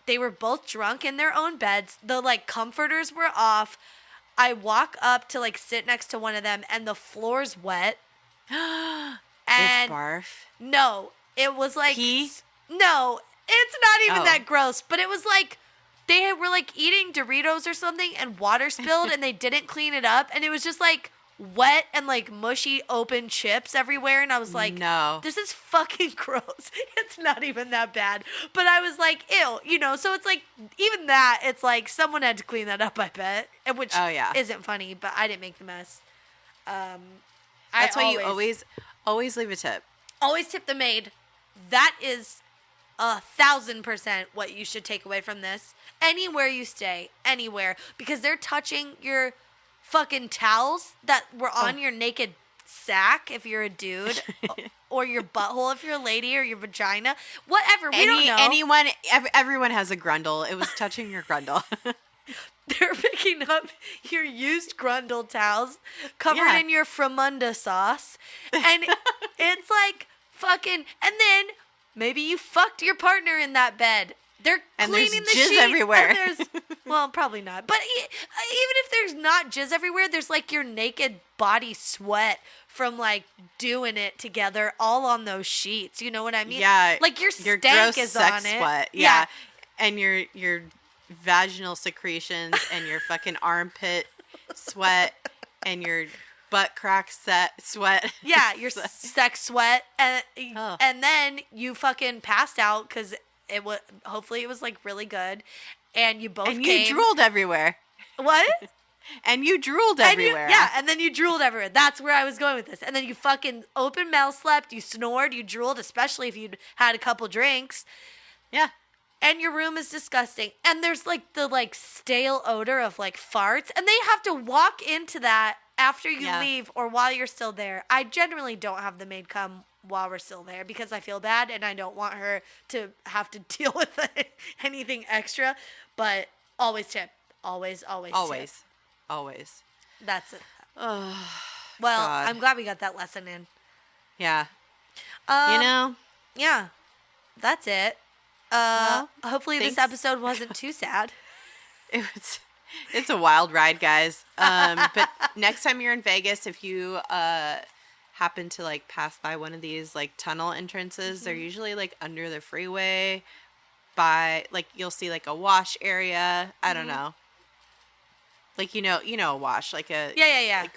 they were both drunk in their own beds. The like comforters were off. I walk up to like sit next to one of them, and the floor's wet. And it's barf? No, it was like pee? No, it's not even that gross, but it was like they were like eating Doritos or something and water spilled and they didn't clean it up, and it was just like wet and like mushy open chips everywhere, and I was like, no, this is fucking gross. It's not even that bad, but I was like, ew, you know. So it's like, even that, it's like someone had to clean that up, I bet, which isn't funny, but I didn't make the mess. That's why you always leave a tip. Always tip the maid. That is 1,000% what you should take away from this. Anywhere you stay, anywhere, because they're touching your fucking towels that were on your naked sack if you're a dude, or your butthole if you're a lady, or your vagina, whatever. We don't know. Everyone has a grundle. It was touching your grundle. They're picking up your used grundle towels covered in your Framunda sauce, and it's like fucking. And then maybe you fucked your partner in that bed. They're cleaning the sheets everywhere. Well, probably not. But even if there's not jizz everywhere, there's like your naked body sweat from like doing it together all on those sheets. You know what I mean? Yeah. Like your stank is on it. Sweat. Yeah. And your vaginal secretions and your fucking armpit sweat and your butt crack sweat. Yeah, your sex sweat. And then you fucking passed out because hopefully it was like really good, and you both came. You drooled everywhere. What? And you drooled everywhere. And then you drooled everywhere. That's where I was going with this. And then you fucking open mouth slept, you snored, you drooled, especially if you'd had a couple drinks. Yeah. And your room is disgusting. And there's like the like stale odor of like farts. And they have to walk into that after you leave or while you're still there. I generally don't have the maid come while we're still there because I feel bad and I don't want her to have to deal with anything extra. But always tip. Always tip. Always. That's it. Oh, well, God. I'm glad we got that lesson in. Yeah. Yeah. That's it. Hopefully this episode wasn't too sad. It's a wild ride, guys. But next time you're in Vegas, if you happen to like pass by one of these like tunnel entrances, they're usually like under the freeway by like you'll see like a wash area. I don't know. Like you know a wash, like a like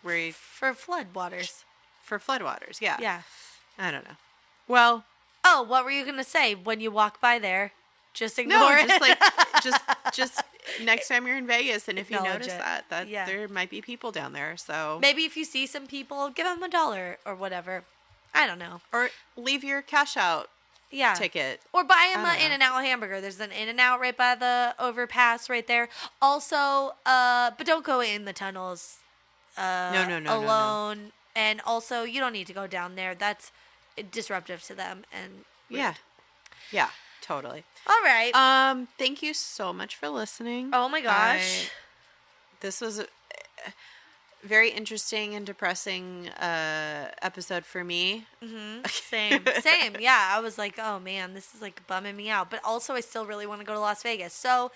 where you, for floodwaters. For floodwaters, yeah. Yeah. I don't know. Well, oh, what were you gonna say when you walk by there? Just ignore it. Just like just next time you're in Vegas, and if you notice that there might be people down there, so maybe if you see some people, give them $1 or whatever. I don't know. Or leave your cash out. Yeah. Ticket. Or buy them an In-N-Out hamburger. There's an In-N-Out right by the overpass right there. Also, but don't go in the tunnels no, alone. No. And also, you don't need to go down there. That's disruptive to them. And weird. Yeah, totally. All right. Thank you so much for listening. Oh my gosh. This was a very interesting and depressing episode for me. Mm-hmm. Same. Yeah, I was like, oh man, this is like bumming me out. But also, I still really want to go to Las Vegas. So,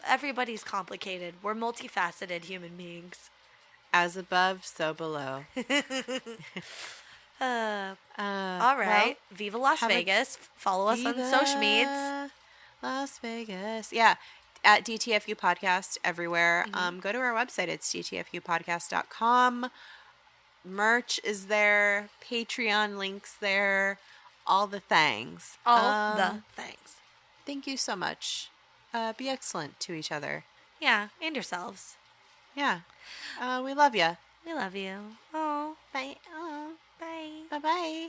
everybody's complicated. We're multifaceted human beings. As above, so below. All right. Well, Viva Las Vegas. Follow us on social medias. Las Vegas. Yeah. At DTFU Podcast everywhere. Go to our website. It's dtfupodcast.com. Merch is there. Patreon links there. All the things. All the things. Thank you so much. Be excellent to each other. Yeah, and yourselves. Yeah. We love you. We love you. Oh. Bye. Bye. Bye-bye.